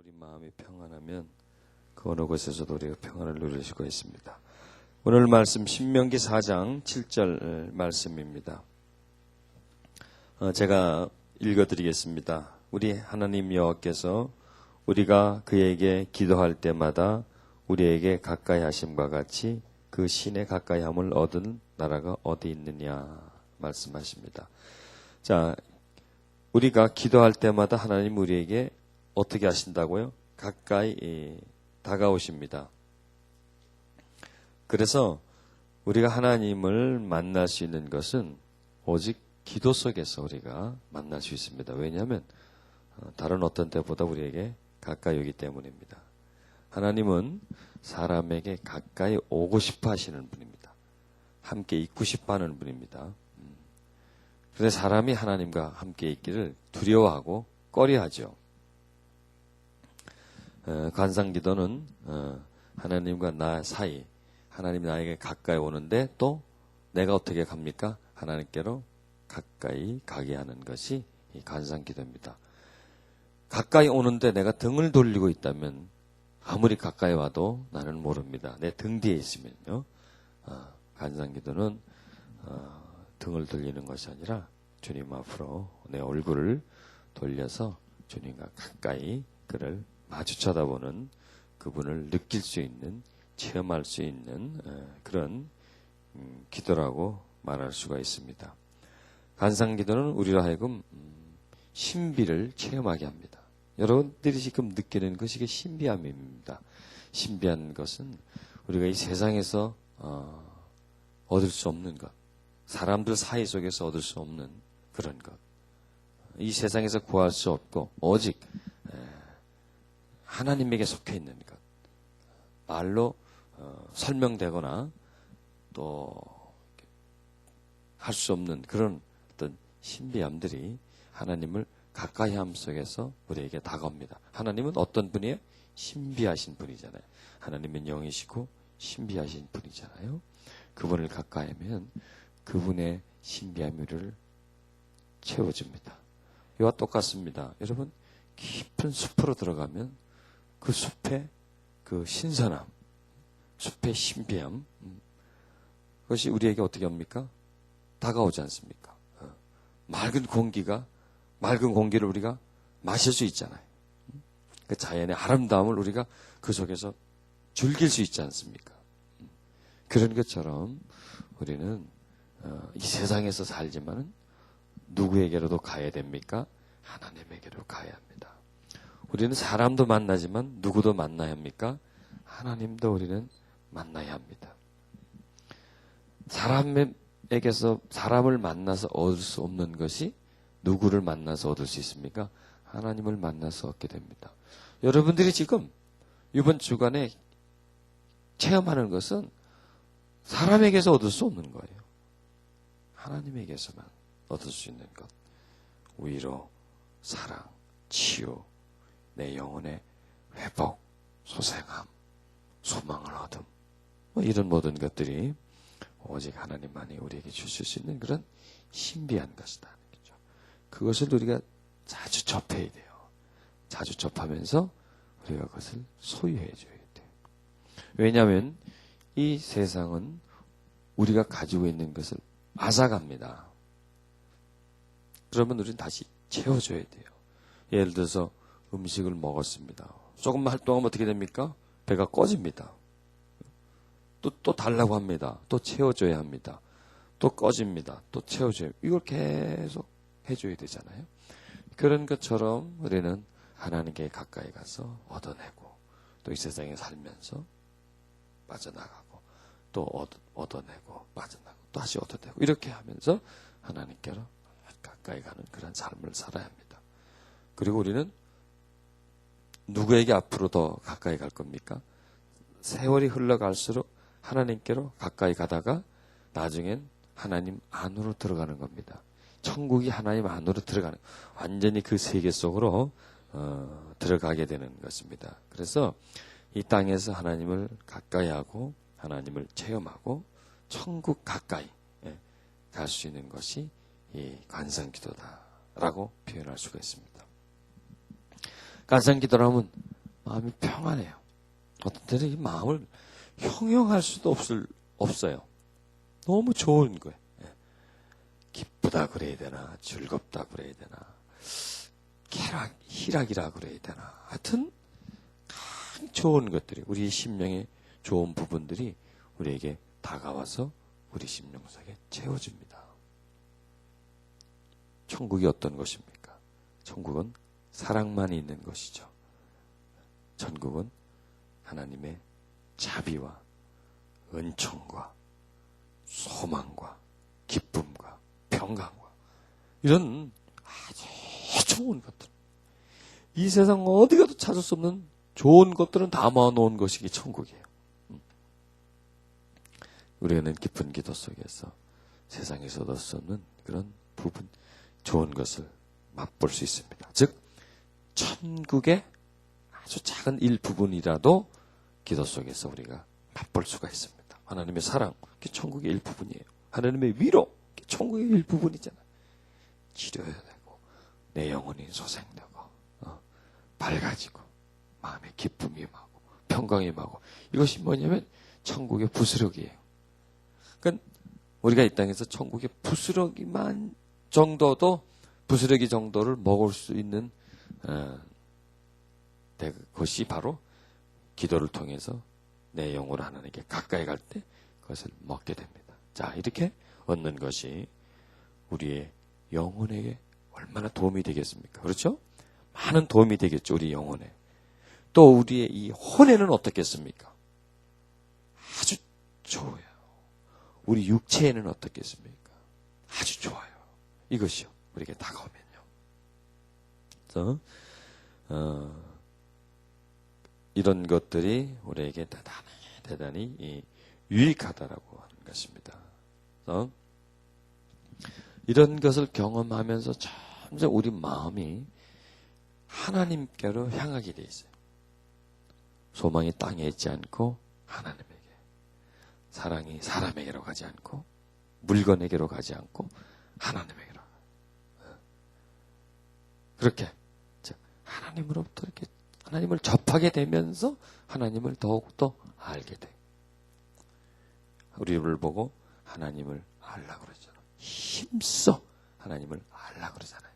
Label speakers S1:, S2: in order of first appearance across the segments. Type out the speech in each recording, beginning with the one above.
S1: 우리 마음이 평안하면 그 어느 곳에서도 우리가 평안을 누릴 수가 있습니다. 오늘 말씀 신명기 4장 7절 말씀입니다. 제가 읽어드리겠습니다. 우리 하나님 여호와께서 우리가 그에게 기도할 때마다 우리에게 가까이 하심과 같이 그 신에 가까이 함을 얻은 나라가 어디 있느냐 말씀하십니다. 자, 우리가 기도할 때마다 하나님 우리에게 어떻게 하신다고요? 가까이 다가오십니다. 그래서 우리가 하나님을 만날 수 있는 것은 오직 기도 속에서 우리가 만날 수 있습니다. 왜냐하면 다른 어떤 때보다 우리에게 가까이 오기 때문입니다. 하나님은 사람에게 가까이 오고 싶어 하시는 분입니다. 함께 있고 싶어 하는 분입니다. 그래서 사람이 하나님과 함께 있기를 두려워하고 꺼려하죠. 관상기도는 하나님과 나 사이, 하나님이 나에게 가까이 오는데 또 내가 어떻게 갑니까? 하나님께로 가까이 가게 하는 것이 이 관상기도입니다. 가까이 오는데 내가 등을 돌리고 있다면 아무리 가까이 와도 나는 모릅니다. 내 등 뒤에 있으면요. 관상기도는 등을 돌리는 것이 아니라 주님 앞으로 내 얼굴을 돌려서 주님과 가까이 그를 마주 쳐다보는 그분을 느낄 수 있는, 체험할 수 있는 그런 기도라고 말할 수가 있습니다. 관상기도는 우리로 하여금 신비를 체험하게 합니다. 여러분들이 지금 느끼는 것이 신비함입니다. 신비한 것은 우리가 이 세상에서 얻을 수 없는 것, 사람들 사이 속에서 얻을 수 없는 그런 것, 이 세상에서 구할 수 없고 오직 하나님에게 속해 있는 것, 말로 설명되거나 또 할 수 없는 그런 어떤 신비함들이 하나님을 가까이 함 속에서 우리에게 다가옵니다. 하나님은 어떤 분이에요? 신비하신 분이잖아요. 하나님은 영이시고 신비하신 분이잖아요. 그분을 가까이 하면 그분의 신비함이 우리를 채워줍니다. 이와 똑같습니다. 여러분, 깊은 숲으로 들어가면 그 숲의 그 신선함, 숲의 신비함, 그것이 우리에게 어떻게 합니까? 다가오지 않습니까? 맑은 공기를 우리가 마실 수 있잖아요. 그 자연의 아름다움을 우리가 그 속에서 즐길 수 있지 않습니까? 그런 것처럼 우리는 이 세상에서 살지만은 누구에게로도 가야 됩니까? 하나님에게로 가야 합니다. 우리는 사람도 만나지만 누구도 만나야 합니까? 하나님도 우리는 만나야 합니다. 사람에게서 사람을 만나서 얻을 수 없는 것이 누구를 만나서 얻을 수 있습니까? 하나님을 만나서 얻게 됩니다. 여러분들이 지금 이번 주간에 체험하는 것은 사람에게서 얻을 수 없는 거예요. 하나님에게서만 얻을 수 있는 것. 위로, 사랑, 치유, 내 영혼의 회복, 소생함, 소망을 얻음. 이런 모든 것들이 오직 하나님만이 우리에게 주실 수 있는 그런 신비한 것이다. 그것을 우리가 자주 접해야 돼요. 자주 접하면서 우리가 그것을 소유해 줘야 돼요. 왜냐하면 이 세상은 우리가 가지고 있는 것을 앗아갑니다. 그러면 우리는 다시 채워줘야 돼요. 예를 들어서 음식을 먹었습니다. 조금만 활동하면 어떻게 됩니까? 배가 꺼집니다. 또 달라고 합니다. 또 채워줘야 합니다. 또 꺼집니다. 또 채워줘야 합니다. 이걸 계속 해줘야 되잖아요. 그런 것처럼 우리는 하나님께 가까이 가서 얻어내고 또 이 세상에 살면서 빠져나가고 또 얻어내고 빠져나가고 또 다시 얻어내고 이렇게 하면서 하나님께로 가까이 가는 그런 삶을 살아야 합니다. 그리고 우리는 누구에게 앞으로 더 가까이 갈 겁니까? 세월이 흘러갈수록 하나님께로 가까이 가다가 나중엔 하나님 안으로 들어가는 겁니다. 천국이 하나님 안으로 들어가는, 완전히 그 세계 속으로 들어가게 되는 것입니다. 그래서 이 땅에서 하나님을 가까이 하고 하나님을 체험하고 천국 가까이 갈 수 있는 것이 이 관상기도다라고 표현할 수가 있습니다. 관상기도라면 마음이 평안해요. 어떤 때는 이 마음을 형용할 수도 없어요. 너무 좋은 거예요. 기쁘다 그래야 되나, 즐겁다 그래야 되나, 희락이라 그래야 되나. 하여튼 참 좋은 것들이, 우리 심령의 좋은 부분들이 우리에게 다가와서 우리 심령 속에 채워집니다. 천국이 어떤 것입니까? 천국은 사랑만 있는 것이죠. 천국은 하나님의 자비와 은총과 소망과 기쁨과 평강과 이런 아주 좋은 것들, 이 세상 어디 가도 찾을 수 없는 좋은 것들은 다 모아놓은 것이 천국이에요. 우리는 깊은 기도 속에서 세상에서 얻을 수 없는 그런 부분, 좋은 것을 맛볼 수 있습니다. 즉 천국의 아주 작은 일부분이라도 기도 속에서 우리가 맛볼 수가 있습니다. 하나님의 사랑, 그게 천국의 일부분이에요. 하나님의 위로, 그게 천국의 일부분이잖아요. 치료해야 되고, 내 영혼이 소생되고, 밝아지고, 마음의 기쁨이 임하고, 평강이 임하고, 이것이 뭐냐면 천국의 부스러기예요. 그러니까 우리가 이 땅에서 천국의 부스러기만 정도도, 부스러기 정도를 먹을 수 있는 그것이 바로 기도를 통해서 내 영으로 하나님께 가까이 갈 때 그것을 먹게 됩니다. 자, 이렇게 얻는 것이 우리의 영혼에게 얼마나 도움이 되겠습니까? 그렇죠? 많은 도움이 되겠죠, 우리 영혼에. 또 우리의 이 혼에는 어떻겠습니까? 아주 좋아요. 우리 육체에는 어떻겠습니까? 아주 좋아요. 이것이요, 우리에게 다가오면요. 그래서 이런 것들이 우리에게 대단히 유익하다라고 하는 것입니다. 그래서 이런 것을 경험하면서 점점 우리 마음이 하나님께로 향하게 돼 있어요. 소망이 땅에 있지 않고 하나님에게, 사랑이 사람에게로 가지 않고 물건에게로 가지 않고 하나님에게로. 그렇게 하나님으로부터 이렇게 하나님을 접하게 되면서 하나님을 더욱더 알게 돼. 우리를 보고 하나님을 알라고 그러잖아. 힘써 하나님을 알라고 그러잖아요.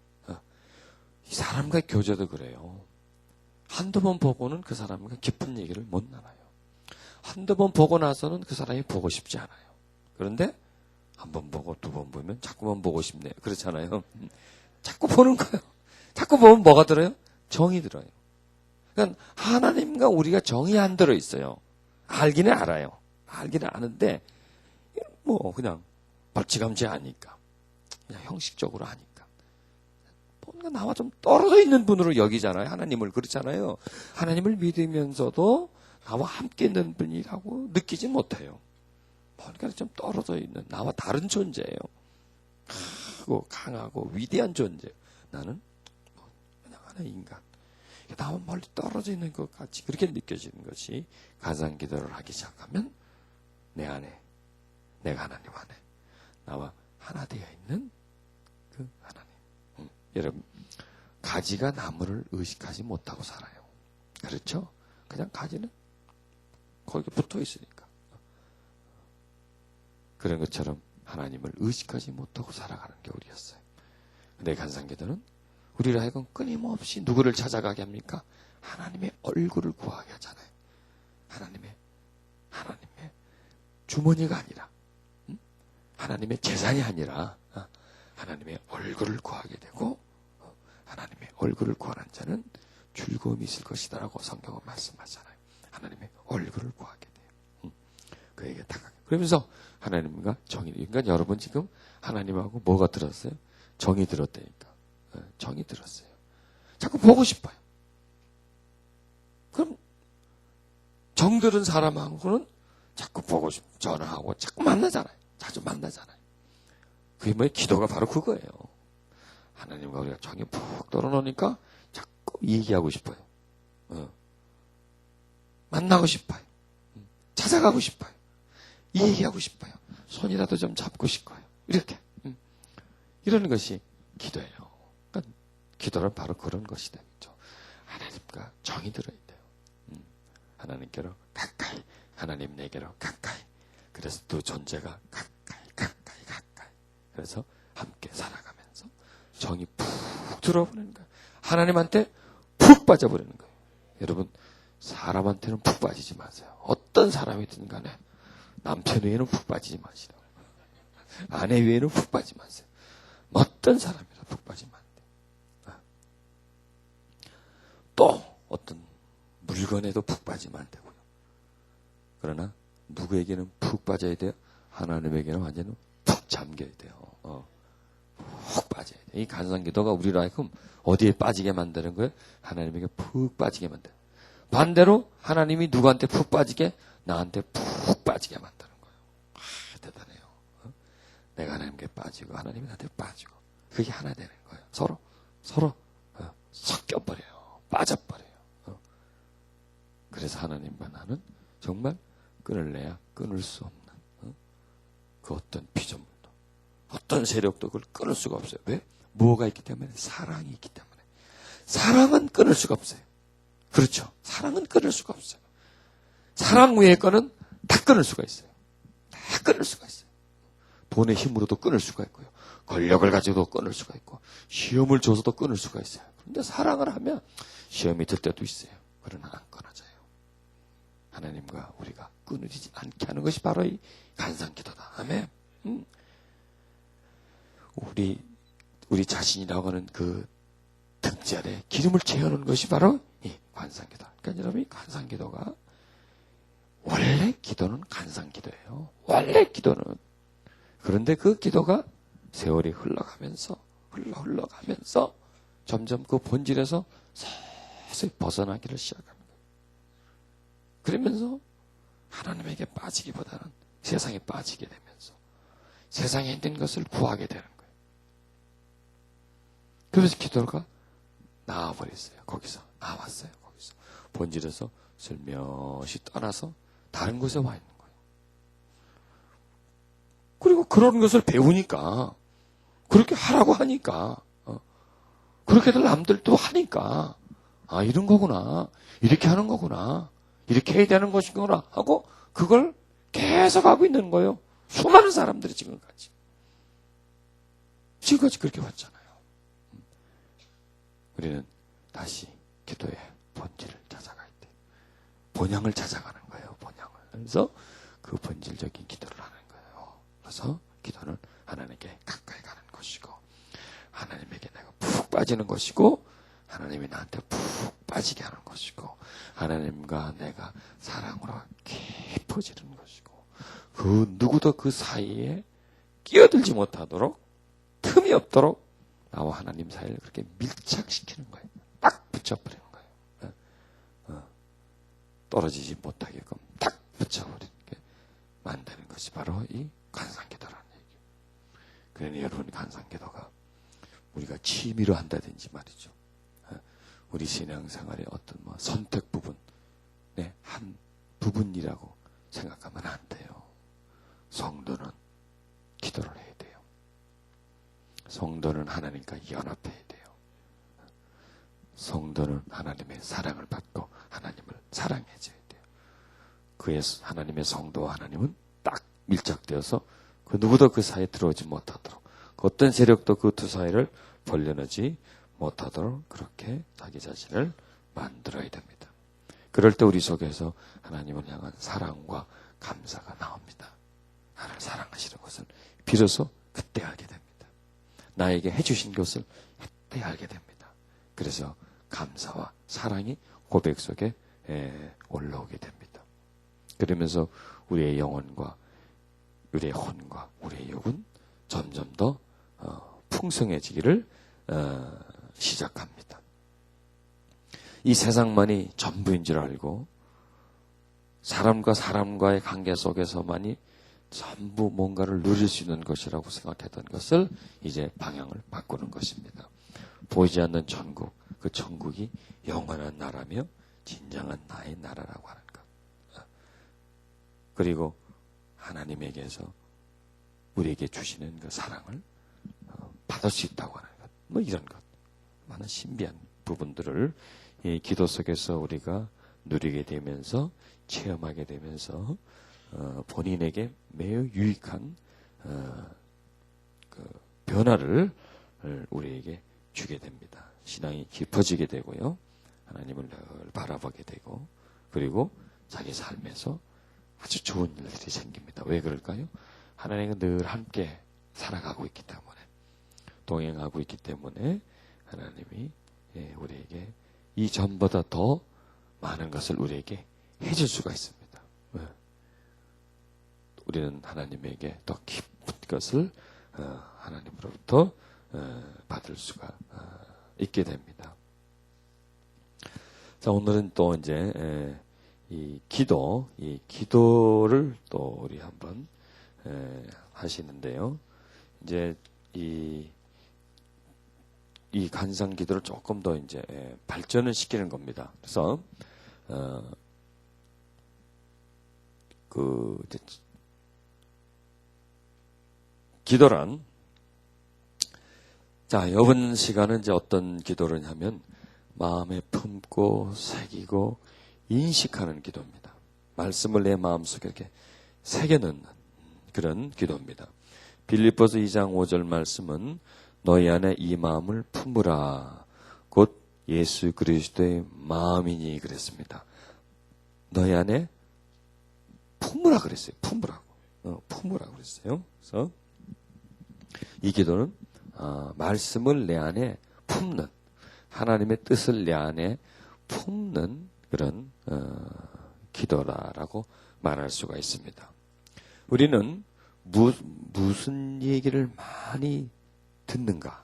S1: 이 사람과 교제도 그래요. 한두 번 보고는 그 사람과 깊은 얘기를 못 나눠요. 한두 번 보고 나서는 그 사람이 보고 싶지 않아요. 그런데 한 번 보고 두 번 보면 자꾸만 보고 싶네요. 그렇잖아요. 자꾸 보는 거예요. 자꾸 보면 뭐가 들어요? 정이 들어요. 그러니까 하나님과 우리가 정이 안 들어 있어요. 알기는 알아요. 알기는 아는데 뭐 그냥 벌치감치 아니까, 그냥 형식적으로 하니까 뭔가 나와 좀 떨어져 있는 분으로 여기잖아요. 하나님을. 그렇잖아요. 하나님을 믿으면서도 나와 함께 있는 분이라고 느끼지 못해요. 뭔가 좀 떨어져 있는, 나와 다른 존재예요. 크고 강하고 위대한 존재. 나는 그냥 하나의 인간. 나와 멀리 떨어져 있는 것 같이 그렇게 느껴지는 것이, 가상 기도를 하기 시작하면 내 안에, 내가 하나님 안에 나와 하나 되어 있는 그 하나님. 여러분, 가지가 나무를 의식하지 못하고 살아요. 그렇죠? 그냥 가지는 거기 붙어 있으니까. 그런 것처럼 하나님을 의식하지 못하고 살아가는 게 우리였어요. 근데 간상기도는 우리를 하여금 끊임없이 누구를 찾아가게 합니까? 하나님의 얼굴을 구하게 하잖아요. 하나님의 주머니가 아니라, 하나님의 재산이 아니라 하나님의 얼굴을 구하게 되고, 하나님의 얼굴을 구하는 자는 즐거움이 있을 것이다라고 성경은 말씀하잖아요. 하나님의 얼굴을 구하게 돼요. 그에게 다가가게. 그러면서 하나님과 정의. 그러니까 여러분 지금 하나님하고 뭐가 들었어요? 정이 들었다니까. 정이 들었어요. 자꾸 보고 싶어요. 그럼 정 들은 사람하고는 자꾸 보고 싶고 전화하고 자꾸 만나잖아요. 자주 만나잖아요. 그게 뭐예요? 기도가 바로 그거예요. 하나님과 우리가 정이 푹 떨어놓으니까 자꾸 얘기하고 싶어요. 만나고 싶어요. 찾아가고 싶어요. 얘기하고 싶어요. 손이라도 좀 잡고 싶어요. 이렇게. 이러는 것이 기도예요. 그러니까 기도는 바로 그런 것이다. 그렇죠? 하나님과 정이 들어야 돼요. 하나님께로 가까이, 하나님 내게로 가까이. 그래서 두 존재가 가까이. 그래서 함께 살아가면서 정이 푹 들어버리는 거예요. 하나님한테 푹 빠져버리는 거예요. 여러분, 사람한테는 푹 빠지지 마세요. 어떤 사람이든 간에 남편 외에는 푹 빠지지 마시라고. 아내 외에는 푹 빠지지 마세요. 어떤 사람이라 푹 빠지면 안 돼요. 또 어떤 물건에도 푹 빠지면 안 되고요. 그러나 누구에게는 푹 빠져야 돼요? 하나님에게는 완전히 푹 잠겨야 돼요. 푹 빠져야 돼요. 이 간상기도가 우리로 하여금 어디에 빠지게 만드는 거예요? 하나님에게 푹 빠지게 만드는 거예요. 반대로 하나님이 누구한테 푹 빠지게? 나한테 푹 빠지게 만드는 거예요. 대단해요. 내가 하나님께 빠지고 하나님이 나한테 빠지고 그게 하나 되는 거예요. 서로 섞여버려요. 빠져버려요. 그래서 하나님과 나는 정말 끊을래야 끊을 수 없는 그 어떤 피조물도 어떤 세력도 그걸 끊을 수가 없어요. 왜? 뭐가 있기 때문에? 사랑이 있기 때문에. 사랑은 끊을 수가 없어요. 그렇죠. 사랑은 끊을 수가 없어요. 사랑 외의 거는 다 끊을 수가 있어요. 다 끊을 수가 있어요. 돈의 힘으로도 끊을 수가 있고요. 권력을 가지고도 끊을 수가 있고 시험을 줘서도 끊을 수가 있어요. 그런데 사랑을 하면 시험이 들 때도 있어요. 그러나 안 끊어져요. 하나님과 우리가 끊어지지 않게 하는 것이 바로 이 간상기도다. 아멘. 우리 자신이라고 하는 그 등지 아래 기름을 채우는 것이 바로 이 간상기도. 그러니까 여러분, 이 간상기도가 원래 기도는 간상기도예요. 원래 기도는. 그런데 그 기도가 세월이 흘러가면서 점점 그 본질에서 서서히 벗어나기를 시작합니다. 그러면서 하나님에게 빠지기보다는 세상에 빠지게 되면서 세상에 있는 것을 구하게 되는 거예요. 그래서 기도가 나와버렸어요. 거기서 나왔어요. 거기서 본질에서 슬며시 떠나서 다른 곳에 와 있는 거예요. 그리고 그런 것을 배우니까 그렇게 하라고 하니까 그렇게들 남들도 하니까 이런 거구나, 이렇게 하는 거구나, 이렇게 해야 되는 것이구나 하고 그걸 계속 하고 있는 거예요. 수많은 사람들이 지금까지 그렇게 왔잖아요. 우리는 다시 기도의 본질을 찾아갈 때 본향을 찾아가는 거예요. 본향을. 그래서 그 본질적인 기도를 하는 거예요. 그래서 기도는 하나님께 가까이 가는 것이고 하나님에게 내가 푹 빠지는 것이고 하나님이 나한테 푹 빠지게 하는 것이고 하나님과 내가 사랑으로 깊어지는 것이고 그 누구도 그 사이에 끼어들지 못하도록 틈이 없도록 나와 하나님 사이를 그렇게 밀착시키는 거예요. 딱 붙여버리는 거예요. 떨어지지 못하게끔 딱 붙여버리게 만드는 것이 바로 이 간상기도라는 얘기예요. 그러니 여러분, 간상기도가 우리가 취미로 한다든지 말이죠. 우리 신앙생활의 어떤 선택 부분의 한 부분이라고 생각하면 안 돼요. 성도는 기도를 해야 돼요. 성도는 하나님과 연합해야 돼요. 성도는 하나님의 사랑을 받고 하나님을 사랑해줘야 돼요. 그의 하나님의 성도와 하나님은 딱 밀착되어서 그 누구도 그 사이에 들어오지 못하도록 그 어떤 세력도 그 두 사이를 벌려내지 못하도록 그렇게 자기 자신을 만들어야 됩니다. 그럴 때 우리 속에서 하나님을 향한 사랑과 감사가 나옵니다. 나를 사랑하시는 것을 비로소 그때 알게 됩니다. 나에게 해주신 것을 그때 알게 됩니다. 그래서 감사와 사랑이 고백 속에 올라오게 됩니다. 그러면서 우리의 영혼과 우리의 혼과 우리의 육은 점점 더 풍성해지기를 시작합니다. 이 세상만이 전부인 줄 알고 사람과 사람과의 관계 속에서만이 전부 뭔가를 누릴 수 있는 것이라고 생각했던 것을 이제 방향을 바꾸는 것입니다. 보이지 않는 천국, 그 천국이 영원한 나라며 진정한 나의 나라라고 하는 것. 그리고 하나님에게서 우리에게 주시는 그 사랑을 받을 수 있다고 하는 것. 이런 것. 많은 신비한 부분들을 이 기도 속에서 우리가 누리게 되면서 체험하게 되면서 본인에게 매우 유익한 그 변화를 우리에게 주게 됩니다. 신앙이 깊어지게 되고요. 하나님을 늘 바라보게 되고 그리고 자기 삶에서 아주 좋은 일들이 생깁니다. 왜 그럴까요? 하나님과 늘 함께 살아가고 있기 때문에 동행하고 있기 때문에 하나님이 우리에게 이전보다 더 많은 것을 우리에게 해줄 수가 있습니다. 우리는 하나님에게 더 깊은 것을 하나님으로부터 받을 수가 있게 됩니다. 자, 오늘은 또 이제 이 기도를 또 우리 한번 하시는데요. 이제 이 간상 기도를 조금 더 이제 발전을 시키는 겁니다. 그래서 기도란 자, 이번 시간은 이제 어떤 기도를 하면 마음에 품고 새기고 인식하는 기도입니다. 말씀을 내 마음속에 이렇게 새겨넣는 그런 기도입니다. 빌립보서 2장 5절 말씀은 너희 안에 이 마음을 품으라. 곧 예수 그리스도의 마음이니 그랬습니다. 너희 안에 품으라 그랬어요. 품으라고. 품으라 그랬어요. 그래서 이 기도는 말씀을 내 안에 품는 하나님의 뜻을 내 안에 품는 그런 기도라라고 말할 수가 있습니다. 우리는 무슨 얘기를 많이 듣는가는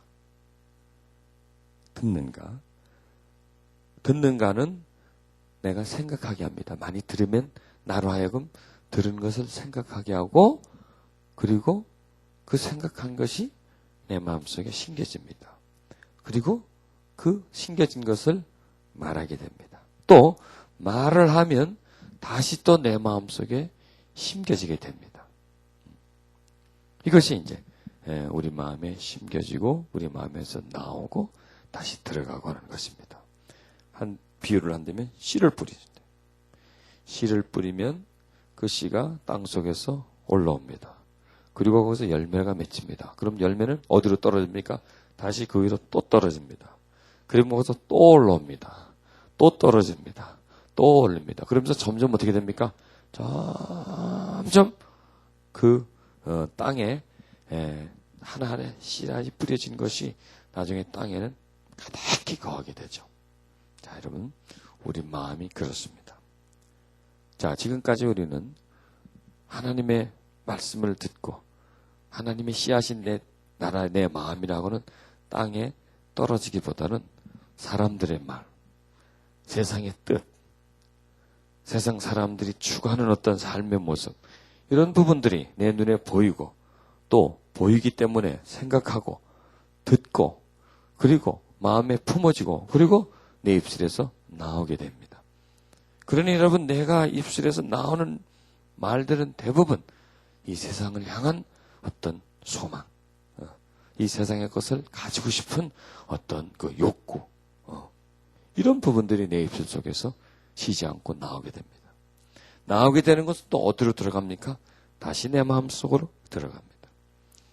S1: 내가 생각하게 합니다. 많이 들으면 나로 하여금 들은 것을 생각하게 하고 그리고 그 생각한 것이 내 마음속에 심겨집니다. 그리고 그 심겨진 것을 말하게 됩니다. 또 말을 하면 다시 또 내 마음속에 심겨지게 됩니다. 이것이 이제 우리 마음에 심겨지고 우리 마음에서 나오고 다시 들어가고 하는 것입니다. 한 비유를 한다면 씨를 뿌리는데 씨를 뿌리면 그 씨가 땅속에서 올라옵니다. 그리고 거기서 열매가 맺힙니다. 그럼 열매는 어디로 떨어집니까? 다시 그 위로 또 떨어집니다. 그리고 거기서 또 올라옵니다. 또 떨어집니다. 또 올립니다. 그러면서 점점 어떻게 됩니까? 점점 그 땅에 하나하나 씨앗이 뿌려진 것이 나중에 땅에는 가득히 거하게 되죠. 자, 여러분, 우리 마음이 그렇습니다. 자, 지금까지 우리는 하나님의 말씀을 듣고 하나님의 씨앗인 내 마음이라고는 땅에 떨어지기보다는 사람들의 말, 세상의 뜻, 세상 사람들이 추구하는 어떤 삶의 모습, 이런 부분들이 내 눈에 보이고 또 보이기 때문에 생각하고 듣고 그리고 마음에 품어지고 그리고 내 입술에서 나오게 됩니다. 그러니 여러분, 내가 입술에서 나오는 말들은 대부분 이 세상을 향한 어떤 소망, 이 세상의 것을 가지고 싶은 어떤 그 욕구, 이런 부분들이 내 입술 속에서 쉬지 않고 나오게 됩니다. 나오게 되는 것은 또 어디로 들어갑니까? 다시 내 마음 속으로 들어갑니다.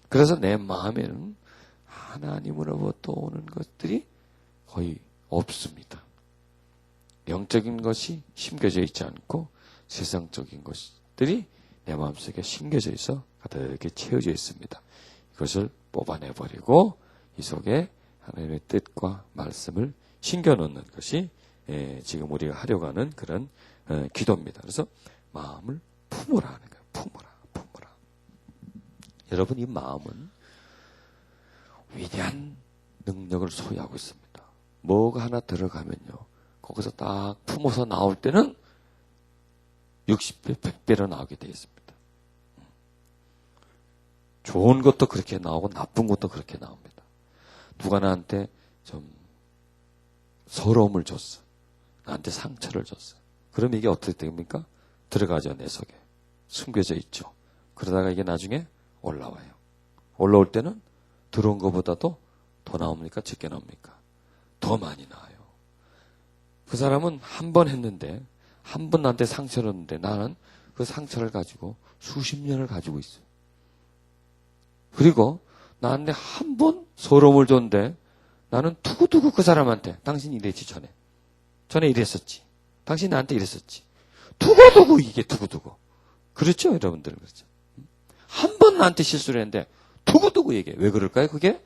S1: 그래서 내 마음에는 하나님으로부터 오는 것들이 거의 없습니다. 영적인 것이 심겨져 있지 않고 세상적인 것들이 내 마음속에 심겨져 있어 가득히 채워져 있습니다. 이것을 뽑아내버리고 이 속에 하나님의 뜻과 말씀을 심겨놓는 것이 지금 우리가 하려고 하는 그런 기도입니다. 그래서 마음을 품으라 하는 거예요. 품으라. 여러분, 이 마음은 위대한 능력을 소유하고 있습니다. 뭐가 하나 들어가면요, 거기서 딱 품어서 나올 때는 60배, 100배로 나오게 되어 있습니다. 좋은 것도 그렇게 나오고 나쁜 것도 그렇게 나옵니다. 누가 나한테 좀 서러움을 줬어. 나한테 상처를 줬어. 그럼 이게 어떻게 됩니까? 들어가죠, 내 속에. 숨겨져 있죠. 그러다가 이게 나중에 올라와요. 올라올 때는 들어온 것보다도 더 나옵니까? 적게 나옵니까? 더 많이 나와요. 그 사람은 한 번 했는데 한 번 나한테 상처를 줬는데 나는 그 상처를 가지고 수십 년을 가지고 있어요. 그리고 나한테 한 번 서러움을 줬는데 나는 두고두고 그 사람한테 당신 이랬지 전에 이랬었지. 당신 나한테 이랬었지. 두고두고 이게 두고두고. 그렇죠 여러분들 그렇죠. 한 번 나한테 실수를 했는데 두고두고 얘기해. 왜 그럴까요 그게?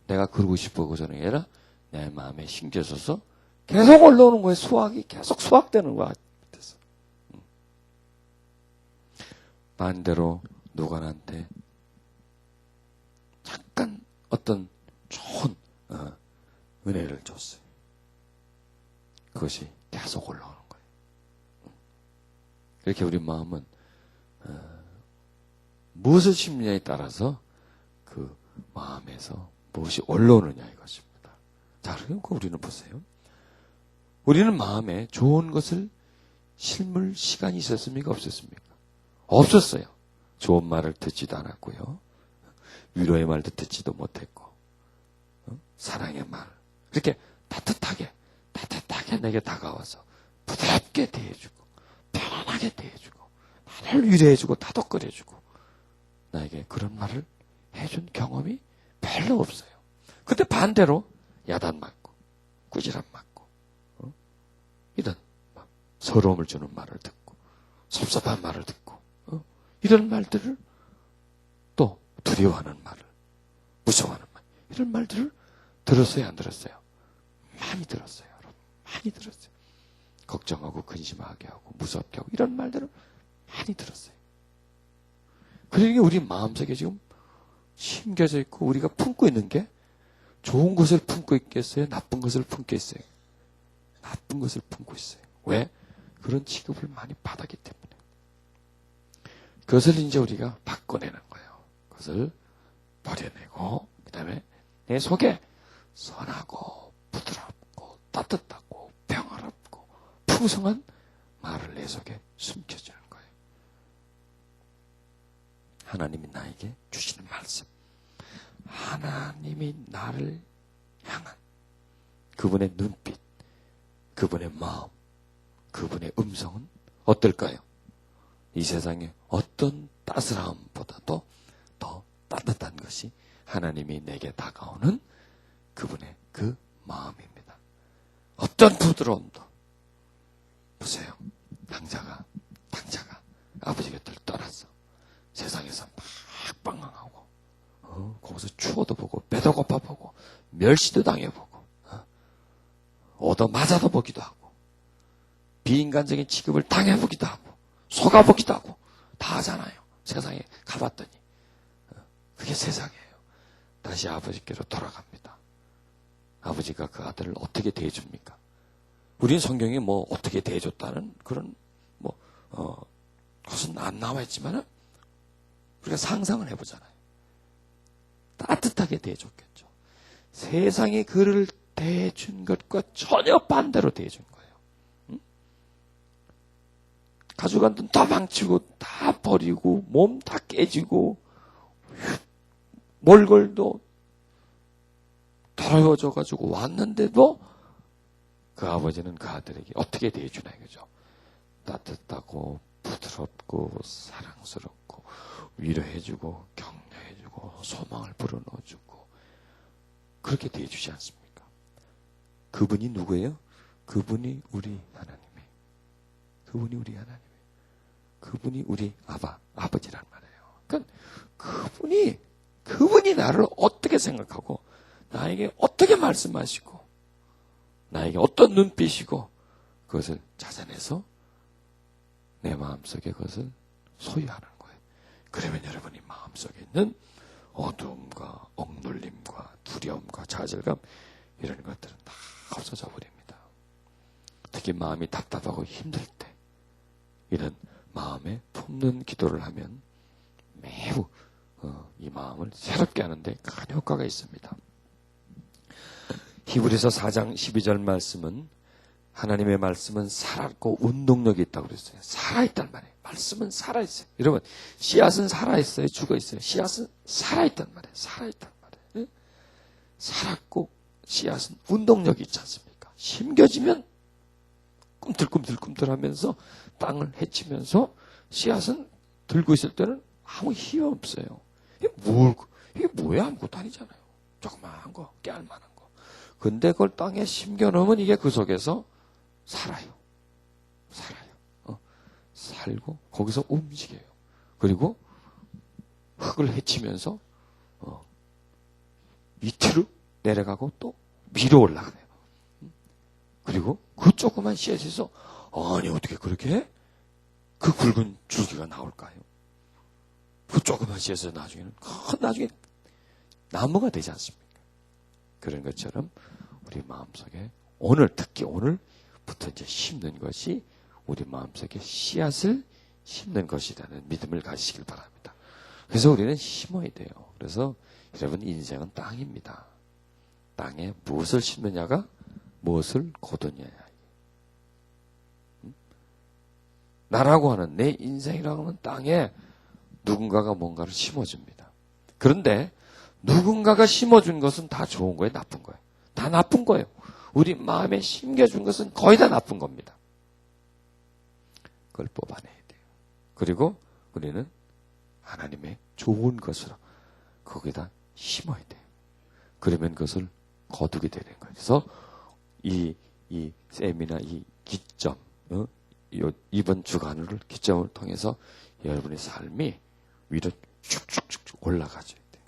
S1: 내가 그러고 싶어 그러는 게 아니라 내 마음에 심겨져서 계속 올라오는 거예요. 수확이 계속 수확되는 거야. 반대로 누가 나한테 잠깐 어떤 좋은 은혜를 줬어요. 그것이 계속 올라오는 거예요. 이렇게 우리 마음은 무엇을 심느냐에 따라서 그 마음에서 무엇이 올라오느냐 이것입니다. 자, 그럼 우리는 보세요. 우리는 마음에 좋은 것을 심을 시간이 있었습니까? 없었습니까? 없었어요. 좋은 말을 듣지도 않았고요. 위로의 말도 듣지도 못했고, 사랑의 말. 이렇게 따뜻하게 내게 다가와서 부드럽게 대해주고, 편안하게 대해주고, 나를 위로해주고, 다독거려주고, 나에게 그런 말을 해준 경험이 별로 없어요. 근데 반대로 야단 맞고, 꾸지람 맞고, 이런 서러움을 주는 말을 듣고, 섭섭한 말을 듣고, 이런 말들을 또 두려워하는 말을, 무서워하는 말, 이런 말들을 들었어요, 안 들었어요? 많이 들었어요, 여러분. 많이 들었어요. 걱정하고 근심하게 하고 무섭게 하고 이런 말들을 많이 들었어요. 그러니까 우리 마음속에 지금 심겨져 있고 우리가 품고 있는 게 좋은 것을 품고 있겠어요? 나쁜 것을 품고 있어요? 나쁜 것을 품고 있어요. 왜? 그런 취급을 많이 받았기 때문에. 그것을 이제 우리가 바꿔내는 거예요. 그것을 버려내고 그 다음에 내 속에 선하고 부드럽고 따뜻하고 평화롭고 풍성한 말을 내 속에 숨겨주는 거예요. 하나님이 나에게 주시는 말씀, 하나님이 나를 향한 그분의 눈빛, 그분의 마음, 그분의 음성은 어떨까요? 이 세상에 어떤 따스함보다도 더 따뜻한 것이 하나님이 내게 다가오는 그분의 그 마음입니다. 어떤 부드러움도. 보세요. 당자가 아버지 곁을 떠났어. 세상에서 막 방황하고 거기서 추워도 보고 배도 고파보고 멸시도 당해보고 얻어 맞아도 보기도 하고 비인간적인 취급을 당해보기도 하고 속아보기도 하고 다 하잖아요. 세상에 가봤더니 그게 세상이에요. 다시 아버지께로 돌아갑니다. 아버지가 그 아들을 어떻게 대해줍니까? 우리는 성경에 뭐 어떻게 대해줬다는 그런 것은 안 나와 있지만은 우리가 상상을 해보잖아요. 따뜻하게 대해줬겠죠. 세상이 그를 대해준 것과 전혀 반대로 대해준 거예요. 가져간 돈 다 망치고 다 버리고 몸 다 깨지고 몰골도 더러워져가지고 왔는데도 그 아버지는 그 아들에게 어떻게 대해주나 이거죠. 따뜻하고 부드럽고 사랑스럽고 위로해주고 격려해주고 소망을 불어넣어주고 그렇게 대해주지 않습니까? 그분이 누구예요? 그분이 우리 하나님이에요. 그분이 우리 하나님이에요. 그분이 우리 아버지란 말이에요. 그러니까 그분이 나를 어떻게 생각하고 나에게 어떻게 말씀하시고 나에게 어떤 눈빛이고 그것을 찾아내서 내 마음속에 그것을 소유하는 거예요. 그러면 여러분이 마음속에 있는 어두움과 억눌림과 두려움과 좌절감 이런 것들은 다 없어져 버립니다. 특히 마음이 답답하고 힘들 때 이런 마음에 품는 기도를 하면 매우 이 마음을 새롭게 하는데 큰 효과가 있습니다. 히브리서 4장 12절 말씀은 하나님의 말씀은 살았고 운동력이 있다고 그랬어요. 살아있단 말이에요. 말씀은 살아있어요. 여러분 씨앗은 살아있어요? 죽어있어요? 씨앗은 살아있단 말이에요. 살아있단 말이에요. 살았고 씨앗은 운동력이 있지 않습니까? 심겨지면 꿈틀꿈틀하면서 땅을 헤치면서 씨앗은 들고 있을 때는 아무 힘이 없어요. 이게 뭐야? 아무것도 아니잖아요. 조그마한 거, 깨알만한 거. 근데 그걸 땅에 심겨놓으면 이게 그 속에서 살아요. 살고 거기서 움직여요. 그리고 흙을 헤치면서 밑으로 내려가고 또 위로 올라가요. 그리고 그 조그만 씨앗에서 아니 어떻게 그렇게 해? 그 굵은 줄기가 나올까요? 그 조그만 씨앗에서 나중에 나무가 되지 않습니까? 그런 것처럼 우리 마음속에 특히 오늘부터 이제 심는 것이 우리 마음속에 씨앗을 심는 것이라는 믿음을 가지시길 바랍니다. 그래서 우리는 심어야 돼요. 그래서 여러분 인생은 땅입니다. 땅에 무엇을 심느냐가 무엇을 거두느냐. 나라고 하는 내 인생이라고 하는 땅에 누군가가 뭔가를 심어줍니다. 그런데 누군가가 심어준 것은 다 좋은 거예요, 나쁜 거예요? 다 나쁜 거예요. 우리 마음에 심겨준 것은 거의 다 나쁜 겁니다. 그걸 뽑아내야 돼요. 그리고 우리는 하나님의 좋은 것으로 거기다 심어야 돼요. 그러면 그것을 거두게 되는 거예요. 그래서 이 세미나 이 기점, 이번 주간을 기점을 통해서 여러분의 삶이 위로 쭉쭉쭉 올라가줘야 돼요.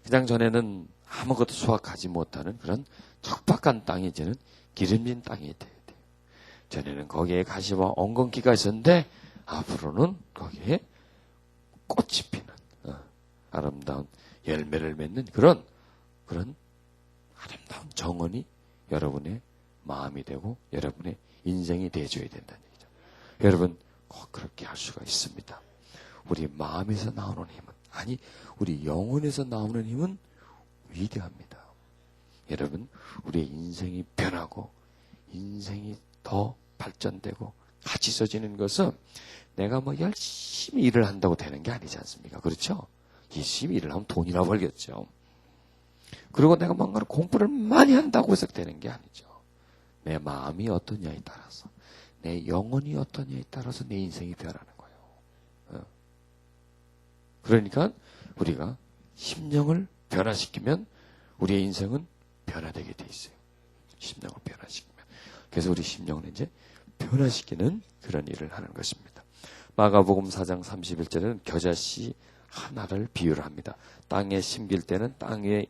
S1: 그냥 전에는 아무것도 수확하지 못하는 그런 척박한 땅이 이제는 기름진 땅이 돼야 돼요. 전에는 거기에 가시와 엉겅퀴가 있었는데 앞으로는 거기에 꽃이 피는 아름다운 열매를 맺는 그런 아름다운 정원이 여러분의 마음이 되고 여러분의 인생이 되어줘야 된다는 얘기죠. 여러분 꼭 그렇게 할 수가 있습니다. 우리 마음에서 나오는 힘은 우리 영혼에서 나오는 힘은 위대합니다. 여러분 우리의 인생이 변하고 인생이 더 발전되고 같이 써지는 것은 내가 열심히 일을 한다고 되는 게 아니지 않습니까? 그렇죠? 열심히 일을 하면 돈이나 벌겠죠. 그리고 내가 뭔가를 공부를 많이 한다고 해서 되는 게 아니죠. 내 마음이 어떠냐에 따라서 내 영혼이 어떠냐에 따라서 내 인생이 변하는 거예요. 그러니까 우리가 심령을 변화시키면 우리의 인생은 변화되게 돼 있어요. 심령을 변화시키면. 그래서 우리 심령을 이제 변화시키는 그런 일을 하는 것입니다. 마가복음 4장 31절에는 겨자씨 하나를 비유를 합니다. 땅에 심길 때는 땅에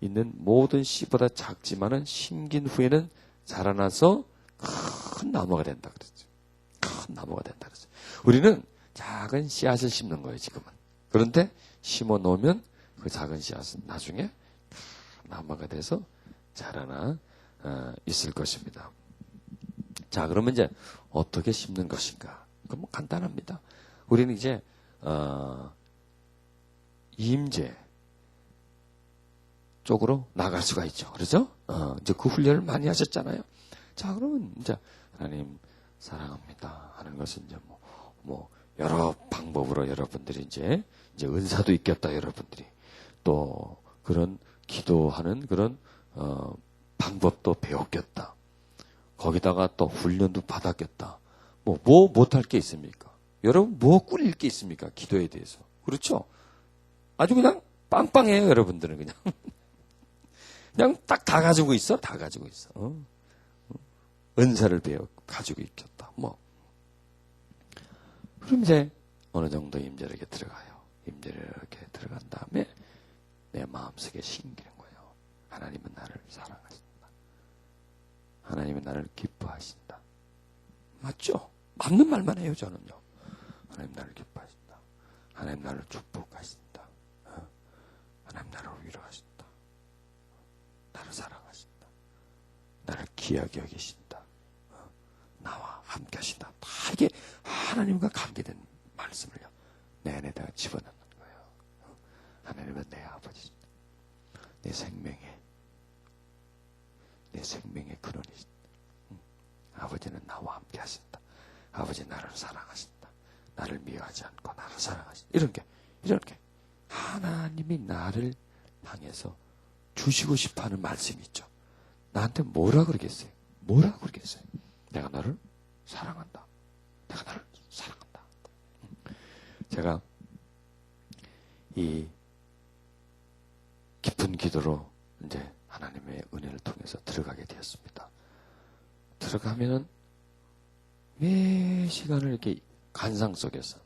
S1: 있는 모든 씨보다 작지만은 심긴 후에는 자라나서 큰 나무가 된다 그랬죠. 큰 나무가 된다 그랬죠. 우리는 작은 씨앗을 심는 거예요, 지금은. 그런데 심어 놓으면 그 작은 씨앗은 나중에 나무가 돼서 자라나 있을 것입니다. 자, 그러면 이제 어떻게 심는 것인가? 그건 간단합니다. 우리는 이제 임재 쪽으로 나갈 수가 있죠. 그렇죠? 이제 그 훈련을 많이 하셨잖아요. 자, 그러면 이제 하나님 사랑합니다 하는 것은 이제 뭐 여러 방법으로 여러분들이 이제 은사도 있겠다, 여러분들이 또 그런 기도하는 그런 방법도 배웠겠다. 거기다가 또 훈련도 받았겠다. 뭐 못할 게 있습니까? 여러분 뭐 꾸릴 게 있습니까? 기도에 대해서. 그렇죠? 아주 그냥 빵빵해요, 여러분들은 그냥. 그냥 딱 다 가지고 있어. 다 가지고 있어. 은사를 가지고 있겠다. 그럼 이제 어느 정도 임재를 이렇게 들어가요. 임재를 이렇게 들어간 다음에 내 마음속에 심기는 거예요. 하나님은 나를 사랑하신다. 하나님은 나를 기뻐하신다. 맞죠? 맞는 말만 해요, 저는요. 하나님 나를 기뻐하신다. 하나님 나를 축복하신다. 하나님 나를 위로하신다. 나를 사랑하신다. 나를 귀하게 여기신다. 나와 함께 하신다. 다 이게 하나님과 관계된 말씀을요, 내 안에다가 집어넣는 거예요. 하나님은 내 아버지신다. 내 생명의 근원이신다. 아버지는 나와 함께 하신다. 아버지 나를 사랑하신다. 나를 미워하지 않고 나를 사랑하신다. 이런 게 하나님이 나를 향해서 주시고 싶어하는 말씀이 있죠. 나한테 뭐라 그러겠어요? 내가 너를 사랑한다. 내가 너를 사랑한다. 제가 이 깊은 기도로 이제 하나님의 은혜를 통해서 들어가게 되었습니다. 들어가면은 매 시간을 이렇게 간상 속에서,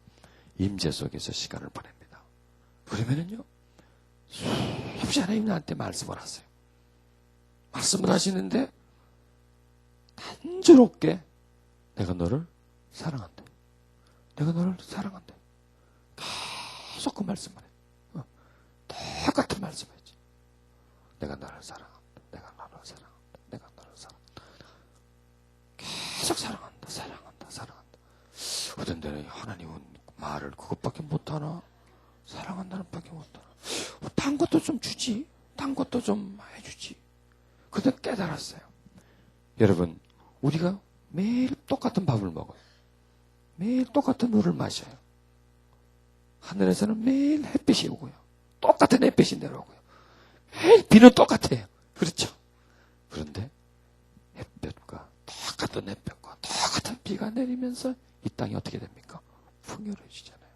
S1: 임재 속에서 시간을 보냅니다. 그러면은요, 수없이 하나님 나한테 말씀을 하세요. 말씀을 하시는데 단조롭게 내가 너를 사랑한다. 내가 너를 사랑한다. 계속 그 말씀을 해. 똑같은 말씀이지. 내가 너를 사랑한다. 내가 너를 사랑한다. 내가 너를 사랑한다. 계속 사랑한다. 사랑한다. 사랑한다. 어떤 데는 하나님은 말을 그것밖에 못하나? 사랑한다는 밖에 못하나? 딴 것도 좀 주지. 딴 것도 좀 해주지. 그때 깨달았어요. 여러분, 우리가 매일 똑같은 밥을 먹어요. 매일 똑같은 물을 마셔요. 하늘에서는 매일 햇빛이 오고요. 똑같은 햇빛이 내려오고요. 매일 비는 똑같아요. 그렇죠? 그런데 햇볕과 똑같은 햇볕과 똑같은 비가 내리면서 이 땅이 어떻게 됩니까? 풍요로워지잖아요.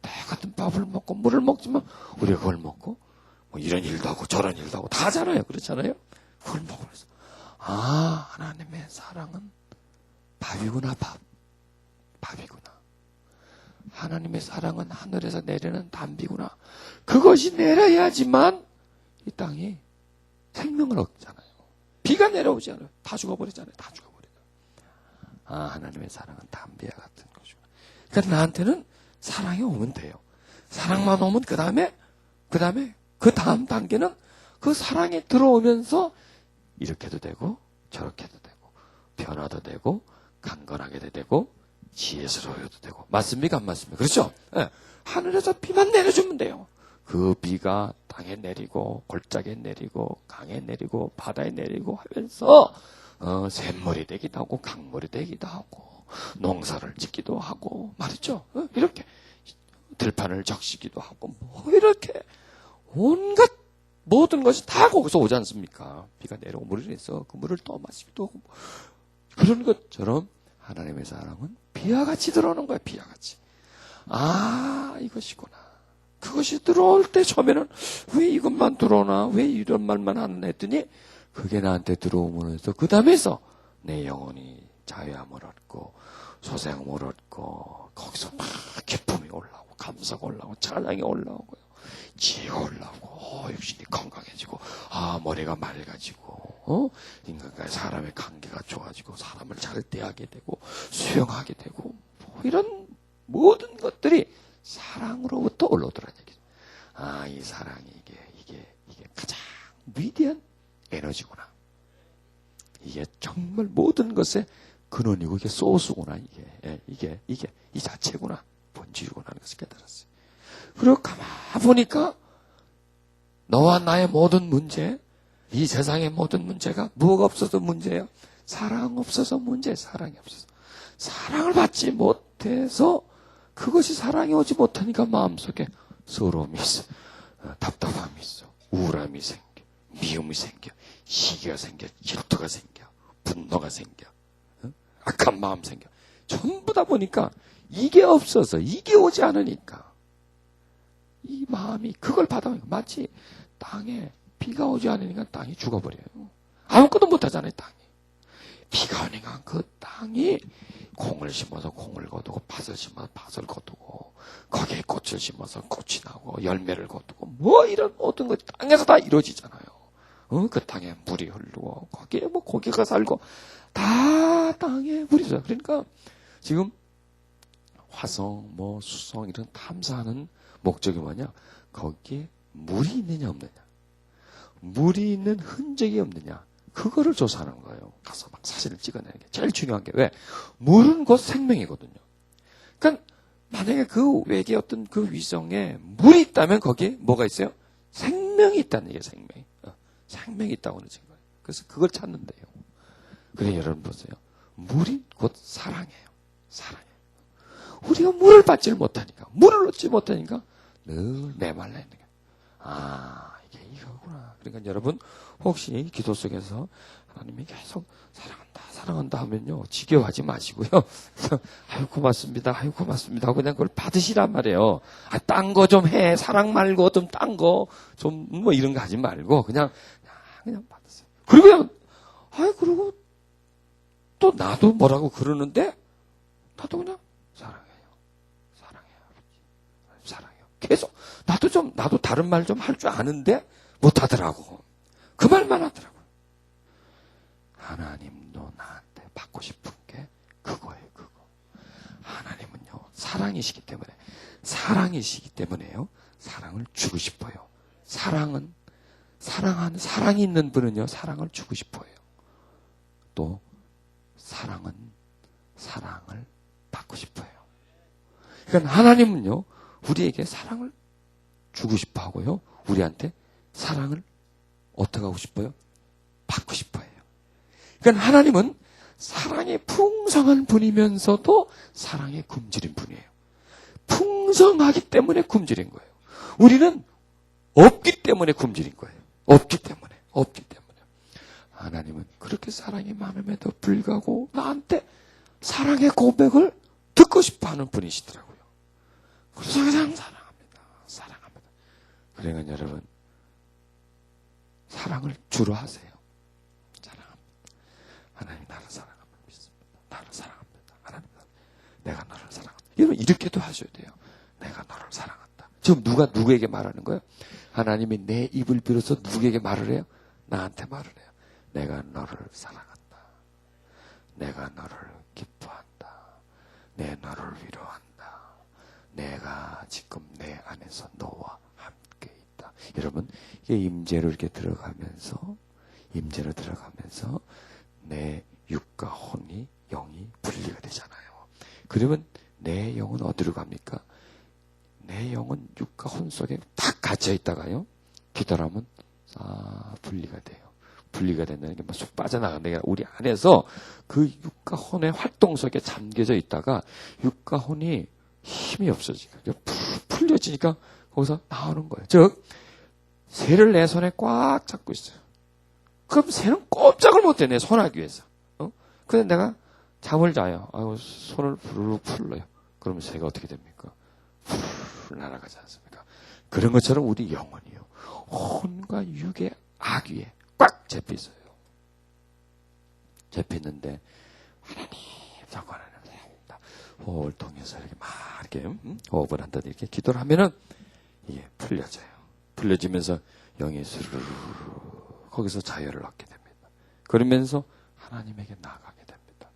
S1: 똑같은 밥을 먹고 물을 먹지만 우리가 그걸 먹고 뭐 이런 일도 하고 저런 일도 하고 다 하잖아요. 그렇잖아요? 그걸 먹으면서 하나님의 사랑은 밥이구나. 밥이구나. 하나님의 사랑은 하늘에서 내리는 담비구나. 그것이 내려야지만 이 땅이 생명을 얻잖아요. 비가 내려오지 않아요. 다 죽어버리잖아요. 다 죽어버리잖아요. 하나님의 사랑은 담비와 같은 것이구나. 그러니까 나한테는 사랑이 오면 돼요. 사랑만 오면 그 다음에 그 다음 단계는 그 사랑이 들어오면서 이렇게도 되고 저렇게도 되고 변화도 되고 강건하게도 되고 지혜스러워도 되고. 맞습니까? 안 맞습니까? 그렇죠? 네. 하늘에서 비만 내려주면 돼요. 그 비가 땅에 내리고 골짜기에 내리고 강에 내리고 바다에 내리고 하면서 샘물이 되기도 하고 강물이 되기도 하고 농사를 짓기도 하고 말이죠. 이렇게 들판을 적시기도 하고 뭐 이렇게 온갖 모든 것이 다 거기서 오지 않습니까? 비가 내려오고 물이 내서 그 물을 또 마시기도 하고 그런 것처럼 하나님의 사랑은 비와 같이 들어오는 거야. 비와 같이. 이것이구나. 그것이 들어올 때 처음에는 왜 이것만 들어오나? 왜 이런 말만 하나 했더니 그게 나한테 들어오면서 그 다음에서 내 영혼이 자유함을 얻고 소생함을 얻고 거기서 막 기쁨이 올라오고 감사가 올라오고 찬양이 올라오고요. 지혜가 올라오고 육신이 건강해지고 머리가 맑아지고 인간과의 사람의 관계가 좋아지고 사람을 잘 대하게 되고 수용하게 되고 뭐 이런 모든 것들이 사랑으로부터 올라오더라는 얘기죠. 이 사랑이 이게 가장 위대한 에너지구나. 이게 정말 모든 것의 근원이고 이게 소스구나. 이게 이 자체구나. 본질이구나 하는 것을 깨달았어요. 그리고 가만 보니까 너와 나의 모든 문제, 이 세상의 모든 문제가 뭐가 없어서 문제예요? 사랑 없어서 문제예요. 사랑이 없어서. 사랑을 받지 못해서 그것이 사랑이 오지 못하니까 마음속에 서러움이 있어, 답답함이 있어, 우울함이 생겨, 미움이 생겨, 시기가 생겨, 질투가 생겨, 분노가 생겨, 악한 마음 생겨. 전부 다 보니까 이게 없어서 이게 오지 않으니까 이 마음이 그걸 받아보니까 마치 땅에 비가 오지 않으니까 땅이 죽어버려요. 아무것도 못하잖아요. 땅이. 비가 오니까 그 땅이 콩을 심어서 콩을 거두고 팥을 심어서 팥을 거두고 거기에 꽃을 심어서 꽃이 나고 열매를 거두고 뭐 이런 모든 것 땅에서 다 이루어지잖아요. 그 땅에 물이 흐르고 거기에 뭐 고기가 살고 다 땅에 물이 있어요. 그러니까 지금 화성, 뭐 수성 이런 탐사하는 목적이 뭐냐? 거기에 물이 있느냐 없느냐, 물이 있는 흔적이 없느냐, 그거를 조사하는 거예요. 가서 막 사진을 찍어내는 게 제일 중요한 게, 왜? 물은 곧 생명이거든요. 그러니까 만약에 그 외계 어떤 그 위성에 물이 있다면 거기에 뭐가 있어요? 생명이 있다는 얘기예요. 생명이. 생명이 있다고 그러는 거예요. 그래서 그걸 찾는데요. 그래 여러분 보세요. 물이 곧 사랑이에요. 사랑이에요. 우리가 물을 받지를 못하니까, 물을 얻지 못하니까 늘 메말라 있는 거예요. 이게 이거구나. 그러니까 여러분 혹시 기도 속에서 하나님이 계속 사랑한다 하면요, 지겨워하지 마시고요. 아유 고맙습니다, 아유 고맙습니다 하고 그냥 그걸 받으시란 말이에요. 딴 거 좀 해, 사랑 말고 좀 딴 거 좀 뭐 이런 거 하지 말고 그냥 받으세요. 그리고 그냥 그리고 또 나도 뭐라고 그러는데 나도 그냥 사랑해요, 아버지, 사랑해요. 계속 나도 다른 말 좀 할 줄 아는데 못 하더라고. 그 말만 하더라고. 하나님도 나한테 받고 싶은 게 그거예요, 그거. 하나님은요, 사랑이시기 때문에요. 사랑을 주고 싶어요. 사랑이 있는 분은요, 사랑을 주고 싶어요. 또, 사랑은 사랑을 받고 싶어요. 그러니까 하나님은요, 우리에게 사랑을 주고 싶어 하고요, 우리한테 사랑을 어떻게 하고 싶어요? 받고 싶어요. 그러니까 하나님은 사랑의 풍성한 분이면서도 사랑의 굶주린 분이에요. 풍성하기 때문에 굶주린 거예요. 우리는 없기 때문에 굶주린 거예요. 없기 때문에. 하나님은 그렇게 사랑이 많음에도 불구하고 나한테 사랑의 고백을 듣고 싶어 하는 분이시더라고요. 그래서 그냥 사랑합니다. 그러니까 여러분, 사랑을 주로 하세요. 하나님 나를 사랑합니다. 믿습니다. 나를 사랑합니다. 하나님 내가 너를 사랑한다. 여러분 이렇게도 하셔야 돼요. 내가 너를 사랑한다. 지금 누가 누구에게 말하는 거예요? 하나님이 내 입을 빌어서 누구에게 말을 해요? 나한테 말을 해요. 내가 너를 사랑한다. 내가 너를 기뻐한다. 내 너를 위로한다. 내가 지금 내 안에서 너와 함께 있다. 여러분 이게 임재로 이렇게 들어가면서 내 육과 혼이 영이 분리가 되잖아요. 그러면 내 영은 어디로 갑니까? 내 영은 육과 혼 속에 딱 갇혀 있다가요, 기도하면 분리가 돼요. 분리가 된다는 게 쑥 빠져나간다는 게 아니라 우리 안에서 그 육과 혼의 활동 속에 잠겨져 있다가 육과 혼이 힘이 없어지니까 풀려지니까 거기서 나오는 거예요. 즉 새를 내 손에 꽉 잡고 있어요. 그럼 새는 꼼짝을 못해, 내 손하기 위해서. 근데 내가 잠을 자요. 손을 부르르 풀러요. 그러면 새가 어떻게 됩니까? 푸르르 날아가지 않습니까? 그런 것처럼 우리 영혼이요, 혼과 육의 악위에 꽉 잡혀 있어요. 잡혀 있는데 하나님 사랑합니다. 호흡을 통해서 이렇게 막 이렇게 호흡을 한다 이렇게 기도를 하면은 이게 풀려져요. 풀려지면서 영이 스르르 거기서 자유를 얻게 됩니다. 그러면서 하나님에게 나아가게 됩니다.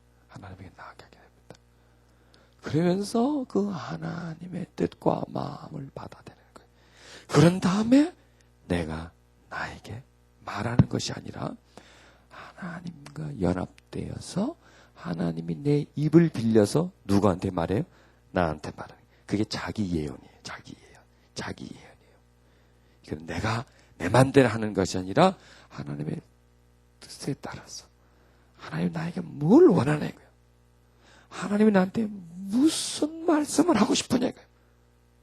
S1: 그러면서 그 하나님의 뜻과 마음을 받아들이는 거예요. 그런 다음에 내가 나에게 말하는 것이 아니라 하나님과 연합되어서 하나님이 내 입을 빌려서 누구한테 말해요? 나한테 말해요. 그게 자기 예언이에요. 자기 예언이에요. 이건 내가 내 맘대로 하는 것이 아니라 하나님의 뜻에 따라서 하나님 나에게 뭘 원하냐 이거예요. 하나님이 나한테 무슨 말씀을 하고 싶으냐 이거예요.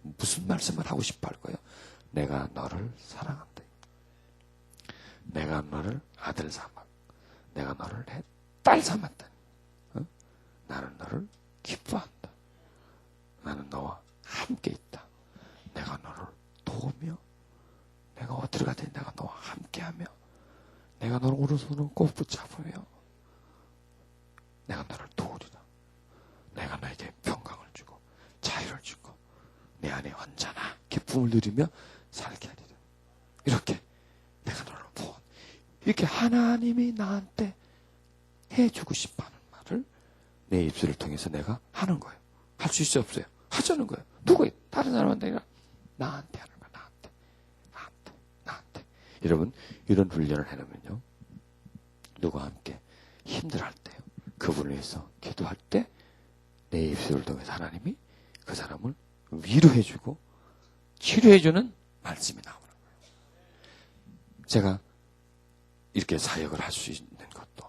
S1: 무슨 말씀을 하고 싶어 할 거예요? 내가 너를 사랑한다. 내가 너를 아들 삼아. 내가 너를 내 딸 삼았다. 나는 너를 기뻐한다. 나는 너와 함께 있다. 내가 너를 도우며 내가 어디로 가든지 내가 너와 함께하며 내가 너를 오른손으로 꼭 붙잡으며 내가 너를 도우리라. 내가 너에게 평강을 주고 자유를 주고 내 안에 언제나 기쁨을 누리며 살게 하리라. 이렇게 내가 너를 보온. 이렇게 하나님이 나한테 해주고 싶어하는 말을 내 입술을 통해서 내가 하는 거예요. 할 수 있어요, 없어요? 하자는 거예요. 누구예요? 다른 사람한테 아니라 나한테 하는 거예요. 나한테. 여러분, 이런 훈련을 해놓으면요, 누구와 함께 힘들어할 때요, 그분을 위해서 기도할 때 내 입술을 통해서 하나님이 그 사람을 위로해주고 치료해주는 말씀이 나오는 거예요. 제가 이렇게 사역을 할 수 있는 것도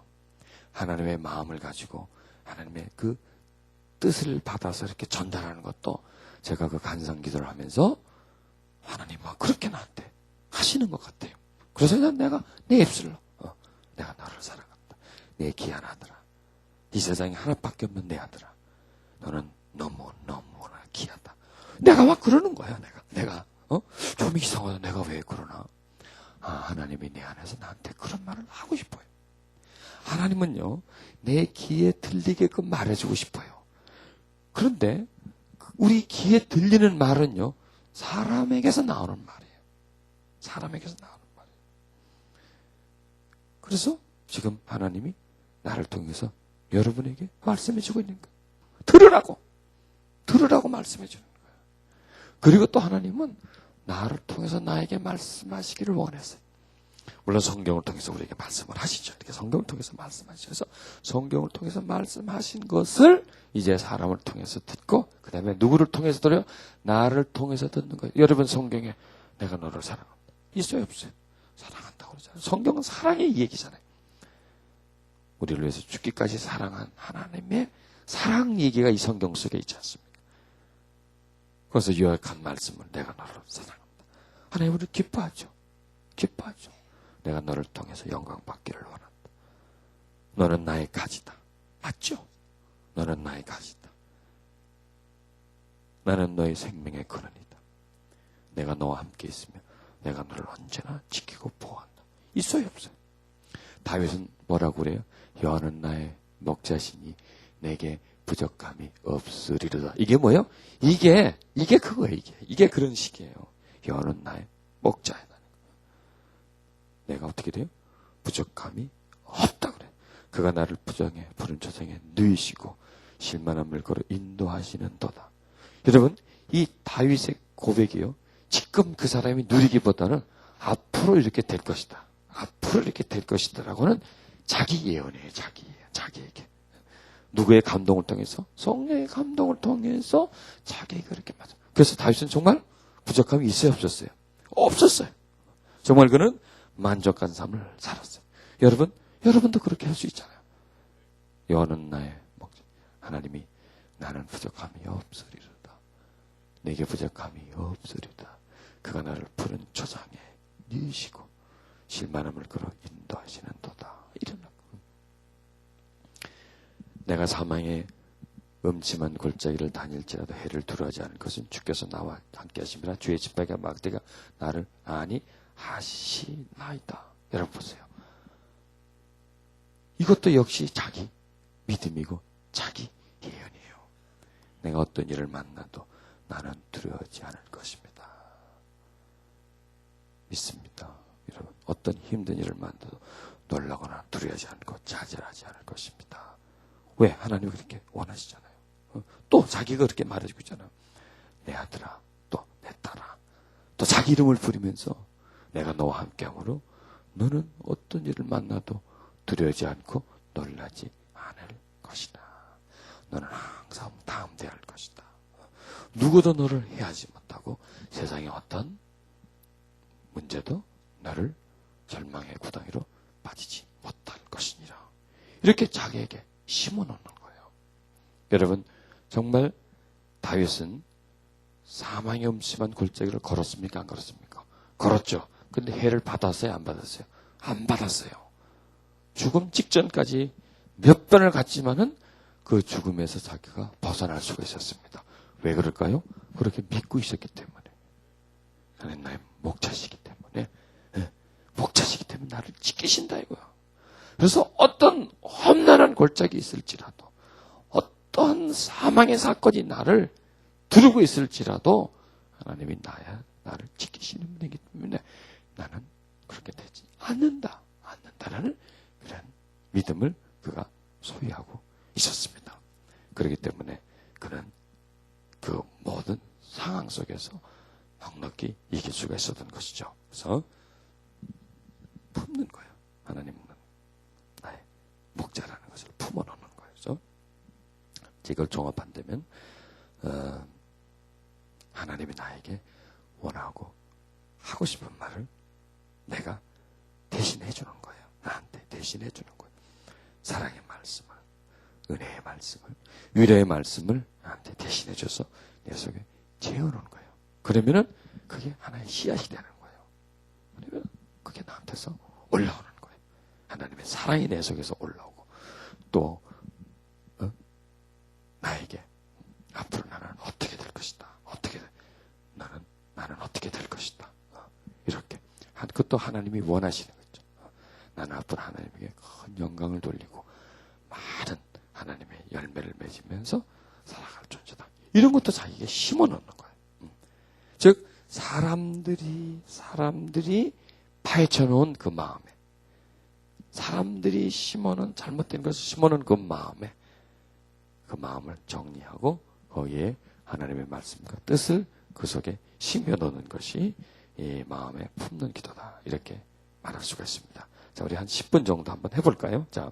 S1: 하나님의 마음을 가지고 하나님의 그 뜻을 받아서 이렇게 전달하는 것도 제가 그 간성 기도를 하면서 하나님은 그렇게 나한테 하시는 것 같아요. 그래서 내가 내 입술로 내가 너를 사랑한다. 내 귀한 아들아. 이 세상에 하나밖에 없는 내 아들아. 너는 너무나 귀하다. 내가 막 그러는 거야, 내가. 좀 이상하다. 내가 왜 그러나? 하나님이 내 안에서 나한테 그런 말을 하고 싶어요. 하나님은요, 내 귀에 들리게끔 말해주고 싶어요. 그런데 우리 귀에 들리는 말은요, 사람에게서 나오는 말이에요. 사람에게서 나오는 말이에요. 그래서 지금 하나님이 나를 통해서 여러분에게 말씀해주고 있는 거예요. 들으라고 말씀해주는 거예요. 그리고 또 하나님은 나를 통해서 나에게 말씀하시기를 원했어요. 물론 성경을 통해서 우리에게 말씀을 하시죠. 이렇게 성경을 통해서 말씀하시죠. 그래서 성경을 통해서 말씀하신 것을 이제 사람을 통해서 듣고 그 다음에 누구를 통해서 들어요? 나를 통해서 듣는 거예요. 여러분 성경에 내가 너를 사랑한다. 있어요 없어요? 사랑한다고 그러잖아요. 성경은 사랑의 얘기잖아요. 우리를 위해서 죽기까지 사랑한 하나님의 사랑 얘기가 이 성경 속에 있지 않습니까? 그래서 요약한 말씀을 내가 너를 사랑한다. 하나님 우리를 기뻐하죠. 내가 너를 통해서 영광 받기를 원한다. 너는 나의 가지다. 맞죠? 너는 나의 가지다. 나는 너의 생명의 근원이다. 내가 너와 함께 있으며 내가 너를 언제나 지키고 보호한다. 있어요 없어요? 다윗은 뭐라고 그래요? 여호와는 나의 목자시니 내게 부족함이 없으리로다. 이게 뭐예요? 이게 그거예요. 이게 그런 식이에요. 여호와는 나의 목자이다. 내가 어떻게 돼요? 부족함이 없다 그래. 그가 나를 부정해 푸른 초장에 누이시고 실만함을 걸어 인도하시는 도다. 여러분 이 다윗의 고백이요. 지금 그 사람이 누리기보다는 앞으로 이렇게 될 것이다. 앞으로 이렇게 될 것이다라고는 자기 예언이에요. 자기에게. 누구의 감동을 통해서? 성령의 감동을 통해서 자기에게 그렇게 맞아. 그래서 다윗은 정말 부족함이 있어요 없었어요? 없었어요. 정말 그는 만족한 삶을 살았어요. 여러분도 그렇게 할 수 있잖아요. 여호와는 나의 목자. 하나님이 나는 부족함이 없으리로다. 내게 부족함이 없으리다. 그가 나를 푸른 초장에 누이시고 실만함을 걸어 인도하시는 도다. 이런 내가 사망의 음침한 골짜기를 다닐지라도 해를 두려워하지 않을 것은 주께서 나와 함께 하심이라. 주의 지팡이와 막대가 나를 아니 하시나이다. 여러분 보세요. 이것도 역시 자기 믿음이고 자기 예언이에요. 내가 어떤 일을 만나도 나는 두려워하지 않을 것입니다. 믿습니다. 여러분 어떤 힘든 일을 만나도 놀라거나 두려워하지 않고 좌절하지 않을 것입니다. 왜? 하나님이 그렇게 원하시잖아요. 또 자기가 그렇게 말해주고 있잖아요. 내 아들아, 또 내 딸아. 또 자기 이름을 부리면서 내가 너와 함께함으로 너는 어떤 일을 만나도 두려워하지 않고 놀라지 않을 것이다. 너는 항상 다음대할 것이다. 누구도 너를 해하지 못하고 세상의 어떤 문제도 너를 절망의 구덩이로 빠지지 못할 것이니라. 이렇게 자기에게 심어놓는 거예요. 여러분 정말 다윗은 사망의 음침한 골짜기를 걸었습니까? 안 걸었습니까? 걸었죠. 근데 해를 받았어요? 안 받았어요? 안 받았어요. 죽음 직전까지 몇 번을 갔지만은 그 죽음에서 자기가 벗어날 수가 있었습니다. 왜 그럴까요? 그렇게 믿고 있었기 때문에. 하나님 나의 목자시기 때문에. 목자시기 때문에 나를 지키신다 이거야. 그래서 어떤 험난한 골짜기 있을지라도 어떤 사망의 사건이 나를 두르고 있을지라도 하나님이 나를 지키시는 분이기 때문에 나는 그렇게 되지 않는다라는 그런 믿음을 그가 소유하고 있었습니다. 그렇기 때문에 그는 그 모든 상황 속에서 넉넉히 이길 수가 있었던 것이죠. 그래서 품는 거예요. 하나님은 나의 목자라는 것을 품어놓는 거예요. 그래서 이걸 종합한다면 하나님이 나에게 원하고 하고 싶은 말을 내가 대신해 주는 거예요. 나한테 대신해 주는 거예요. 사랑의 말씀을, 은혜의 말씀을, 위로의 말씀을 나한테 대신해 줘서 내 속에 재워놓은 거예요. 그러면은 그게 하나의 씨앗이 되는 거예요. 그러면 그게 나한테서 올라오는 거예요. 하나님의 사랑이 내 속에서 올라오고 또 나에게 앞으로 나는 어떻게 될 것이다. 나는 어떻게 될 것이다. 이렇게 그것도 하나님이 원하시는 거죠. 나는 앞으로 하나님에게 큰 영광을 돌리고 많은 하나님의 열매를 맺으면서 살아갈 존재다. 이런 것도 자기에게 심어놓는 거예요. 즉 사람들이 파헤쳐놓은 그 마음에, 사람들이 심어놓은 잘못된 것을 심어놓은 그 마음에, 그 마음을 정리하고 거기에 하나님의 말씀과 뜻을 그 속에 심겨놓는 것이 이 마음에 품는 기도다. 이렇게 말할 수가 있습니다. 자, 우리 한 10분 정도 한번 해볼까요? 자,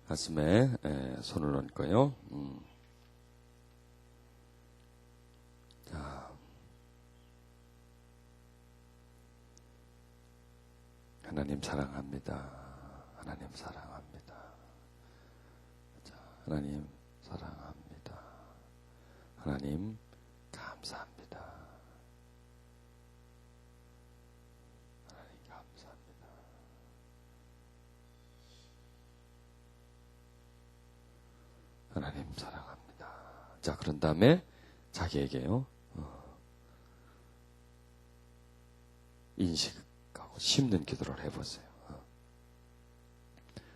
S1: 가슴에 손을 얹고요. 자, 하나님 사랑합니다. 하나님 사랑합니다. 자, 하나님 사랑합니다. 하나님 감사합니다. 하나님 감사합니다. 하나님 사랑합니다. 자, 그런 다음에 자기에게요, 인식하고 심는 기도를 해보세요.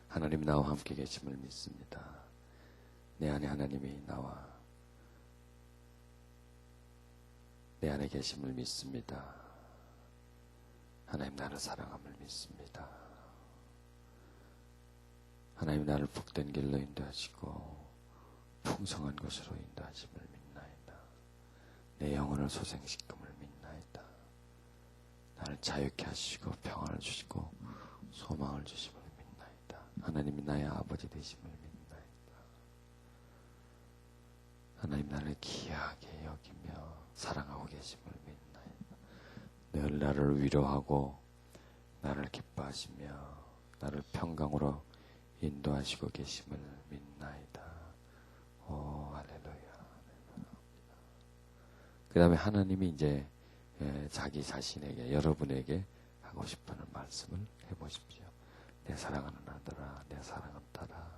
S1: 하나님 나와 함께 계심을 믿습니다. 내 안에 하나님이 내 안에 계심을 믿습니다. 하나님 나를 사랑함을 믿습니다. 하나님 나를 복된 길로 인도하시고 풍성한 것으로 인도하심을 믿나이다. 내 영혼을 소생시킴을 믿나이다. 나를 자유케 하시고 평안을 주시고 소망을 주심을 믿나이다. 하나님이 나의 아버지 되심을 믿나이다. 하나님 나를 귀하게 여기며 사랑하고 계심을 믿나이다. 늘 나를 위로하고 나를 기뻐하시며 나를 평강으로 인도하시고 계심을 믿나이다. 오, 할렐루야. 그 다음에 하나님이 이제 자기 자신에게, 여러분에게 하고 싶은 말씀을 해보십시오. 내 사랑하는 아들아, 내 사랑하는 딸아,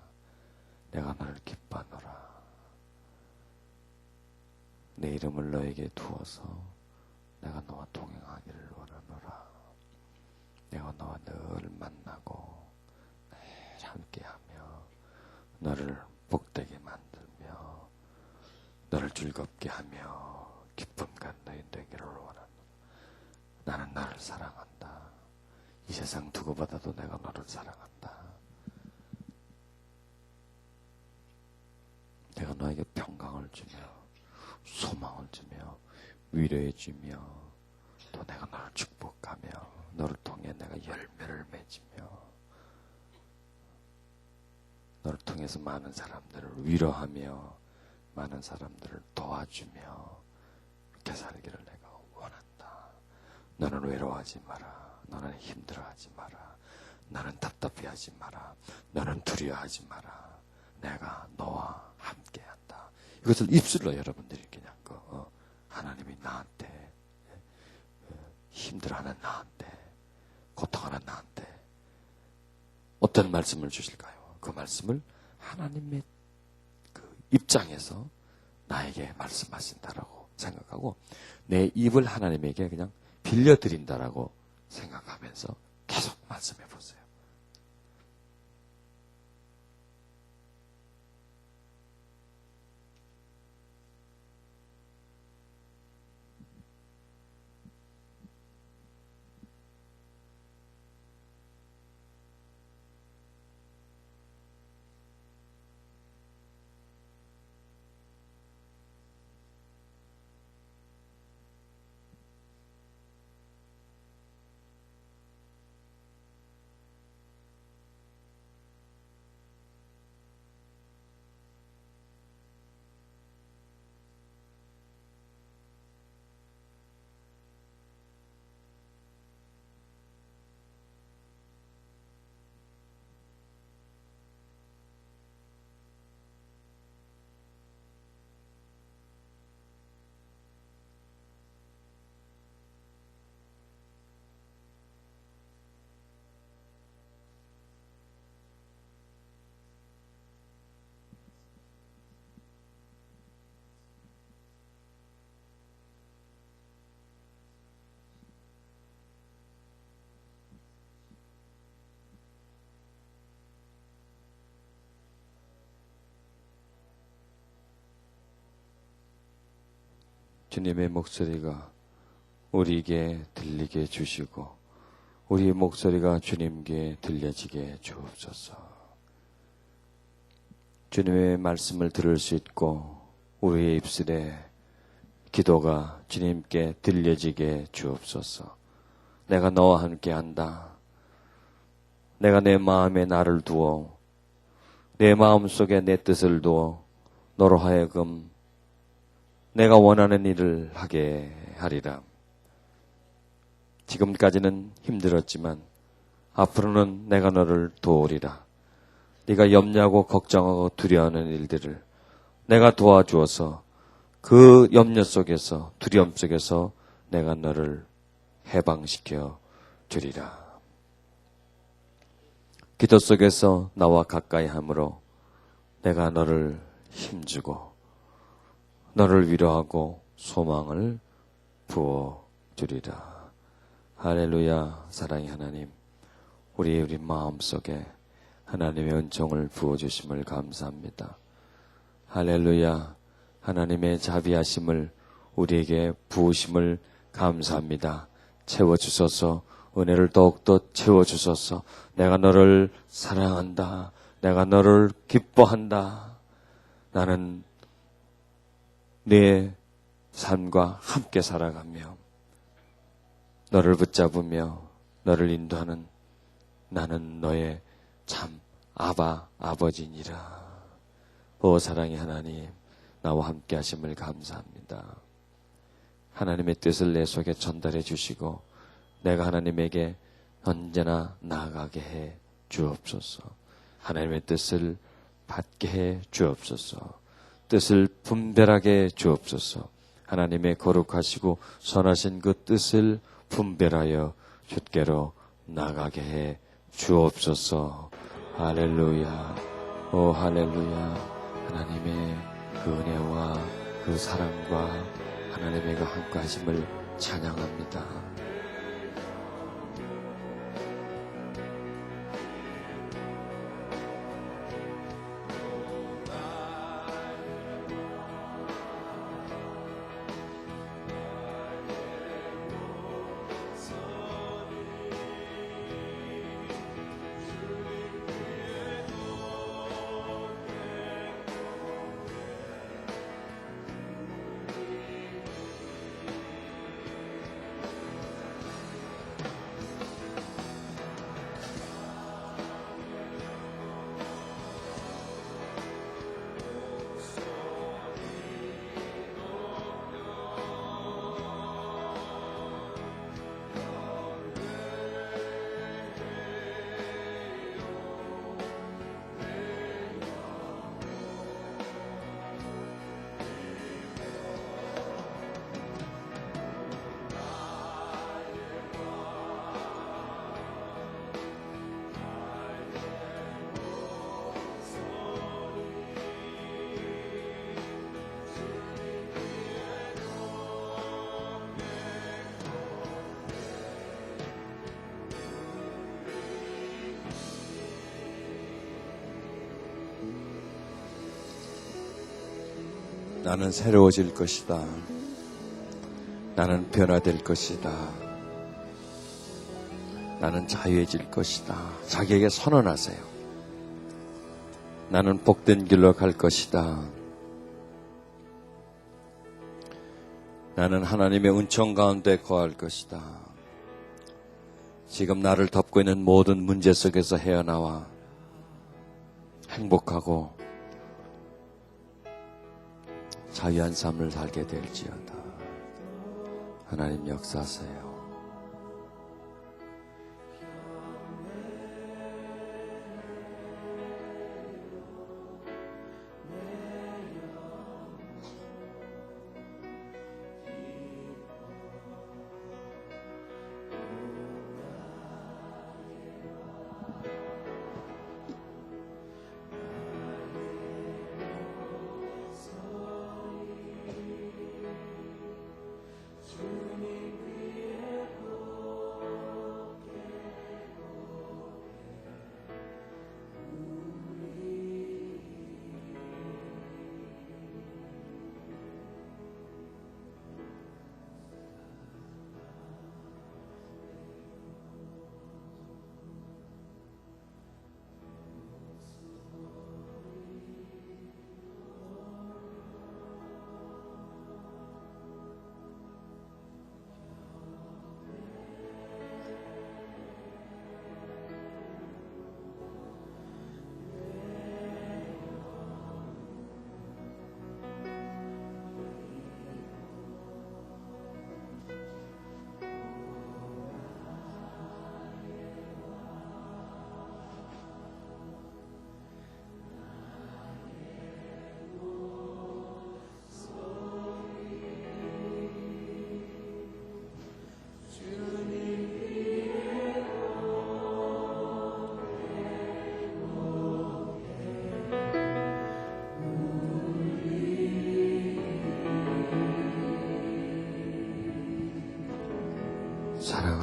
S1: 내가 너를 기뻐하노라. 내 이름을 너에게 두어서 내가 너와 동행하기를 원하노라. 내가 너와 늘 만나고 늘 함께하며 너를 복되게 만들며 너를 즐겁게 하며 기쁨과 너희 되기를 원하노라. 나는 나를 사랑한다. 이 세상 누구보다도 내가 너를 사랑한다. 내가 너에게 평강을 주며 소망을 주며 위로해 주며 또 내가 너를 축복하며 너를 통해 내가 열매를 맺으며 너를 통해서 많은 사람들을 위로하며 많은 사람들을 도와주며 그렇게 살기를 내가 원한다. 너는 외로워하지 마라. 너는 힘들어하지 마라. 너는 답답해하지 마라. 너는 두려워하지 마라. 내가 너와 함께한다. 이것을 입술로 여러분들이 그냥 하나님이 나한테 힘들어하는 나한테 고통하는 나한테 어떤 말씀을 주실까요? 그 말씀을 하나님의 그 입장에서 나에게 말씀하신다라고 생각하고 내 입을 하나님에게 그냥 빌려드린다라고 생각하면서 계속 말씀해 보세요. 주님의 목소리가 우리에게 들리게 해주시고 우리의 목소리가 주님께 들려지게 주옵소서. 주님의 말씀을 들을 수 있고 우리의 입술에 기도가 주님께 들려지게 주옵소서. 내가 너와 함께 한다. 내가 내 마음에 나를 두어 내 마음속에 내 뜻을 두어 너로 하여금 내가 원하는 일을 하게 하리라. 지금까지는 힘들었지만 앞으로는 내가 너를 도우리라. 네가 염려하고 걱정하고 두려워하는 일들을 내가 도와주어서 그 염려 속에서 두려움 속에서 내가 너를 해방시켜 주리라. 기도 속에서 나와 가까이 함으로 내가 너를 힘주고 너를 위로하고 소망을 부어 주리라. 할렐루야. 사랑의 하나님, 우리 마음속에 하나님의 은총을 부어주심을 감사합니다. 할렐루야. 하나님의 자비하심을 우리에게 부으심을 감사합니다. 채워주소서. 은혜를 더욱더 채워주소서. 내가 너를 사랑한다. 내가 너를 기뻐한다. 나는 내 삶과 함께 살아가며 너를 붙잡으며 너를 인도하는 나는 너의 참 아버지니라. 오 사랑의 하나님, 나와 함께 하심을 감사합니다. 하나님의 뜻을 내 속에 전달해 주시고 내가 하나님에게 언제나 나아가게 해 주옵소서. 하나님의 뜻을 받게 해 주옵소서. 뜻을 분별하게 해 주옵소서. 하나님의 거룩하시고 선하신 그 뜻을 분별하여 주께로 나가게 해 주옵소서. 할렐루야. 오 할렐루야. 하나님의 그 은혜와 그 사랑과 하나님의 그 함께 하심을 찬양합니다. 나는 새로워질 것이다. 나는 변화될 것이다. 나는 자유해질 것이다. 자기에게 선언하세요. 나는 복된 길로 갈 것이다. 나는 하나님의 은총 가운데 거할 것이다. 지금 나를 덮고 있는 모든 문제 속에서 헤어나와 행복하고 자유한 삶을 살게 될지어다. 하나님 역사하세요.
S2: 주님 위에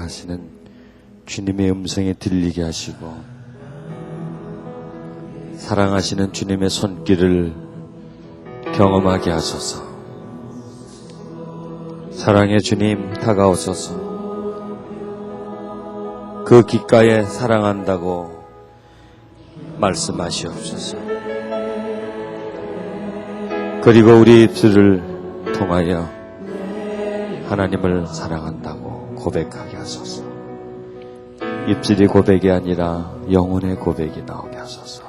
S1: 하시는 주님의 음성에 들리게 하시고 사랑하시는 주님의 손길을 경험하게 하소서. 사랑의 주님 다가오소서. 그 귓가에 사랑한다고 말씀하시옵소서. 그리고 우리 입술을 통하여 하나님을 사랑한다고 고백하게 하소서. 입술이 고백이 아니라 영혼의 고백이 나오게 하소서.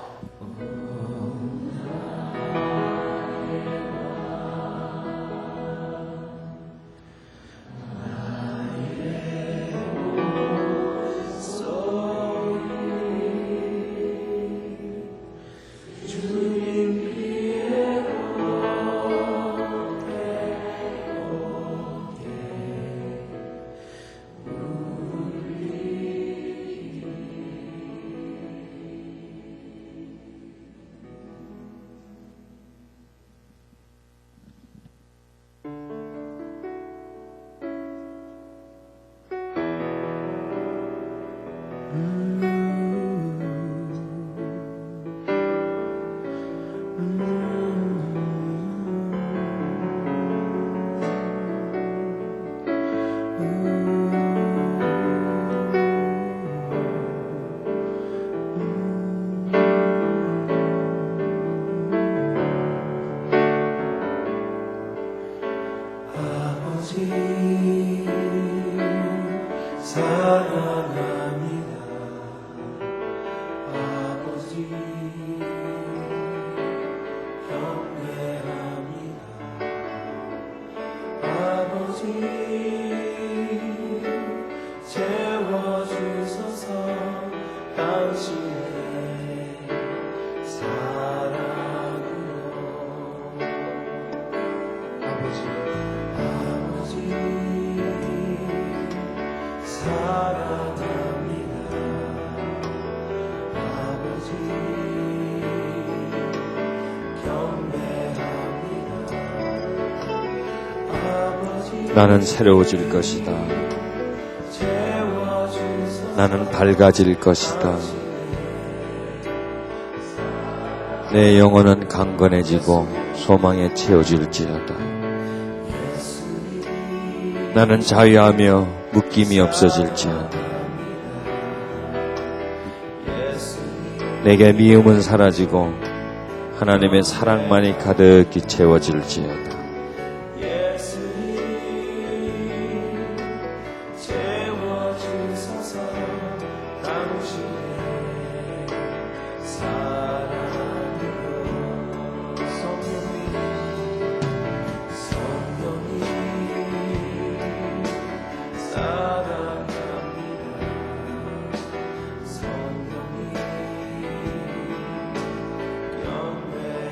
S2: 사랑합니다. 아버지 경배합니다. 아버지 채워주소서. 당신의 사랑으로. 아버지 사랑합니다. 아버지 경배합니다. 아버지
S1: 나는 새로워질 것이다. 나는 밝아질 것이다. 내 영혼은 강건해지고 소망에 채워질지어다. 나는 자유하며 묶임이 없어질지어다. 내게 미움은 사라지고 하나님의 사랑만이 가득히 채워질지어다.
S2: 채워주소서. 당신의 사랑으로. 성령이 사랑합니다. 성령이 경배합니다.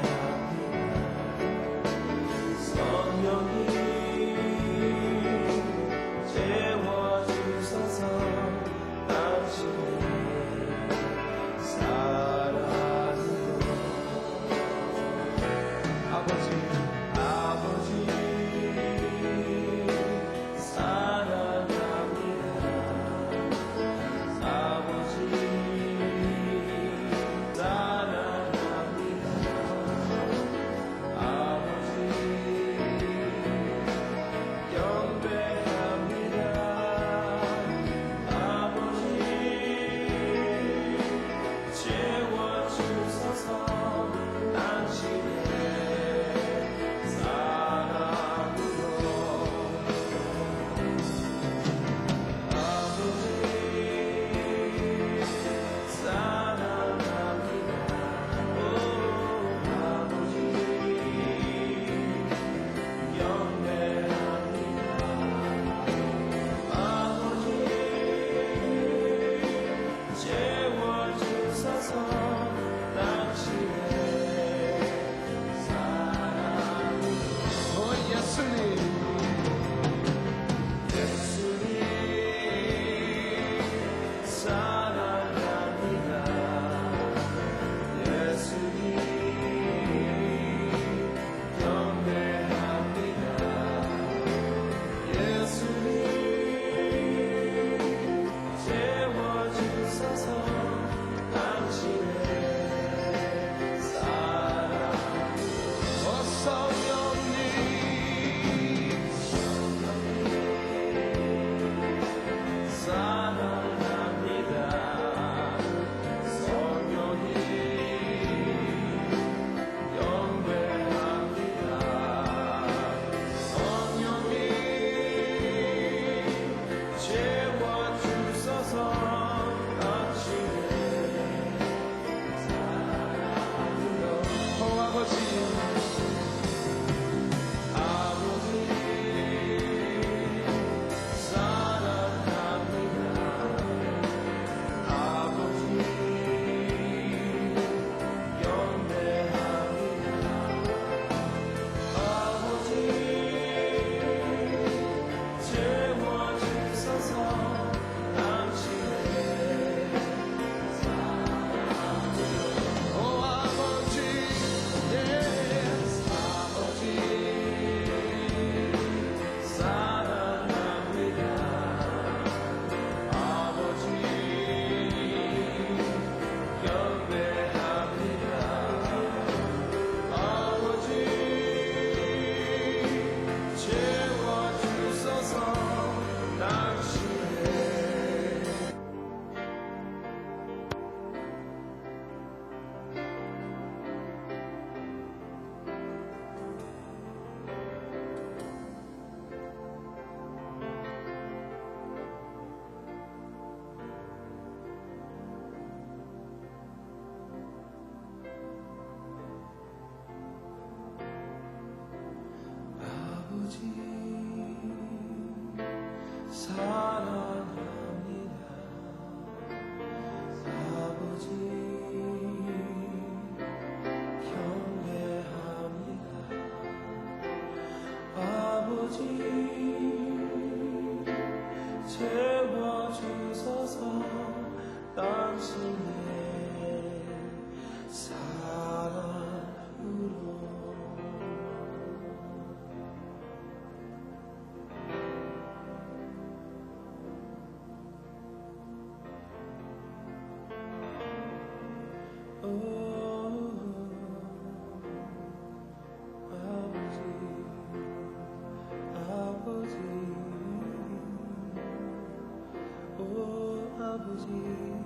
S2: 아버지 채워주소서 당신의 사랑으로 아버지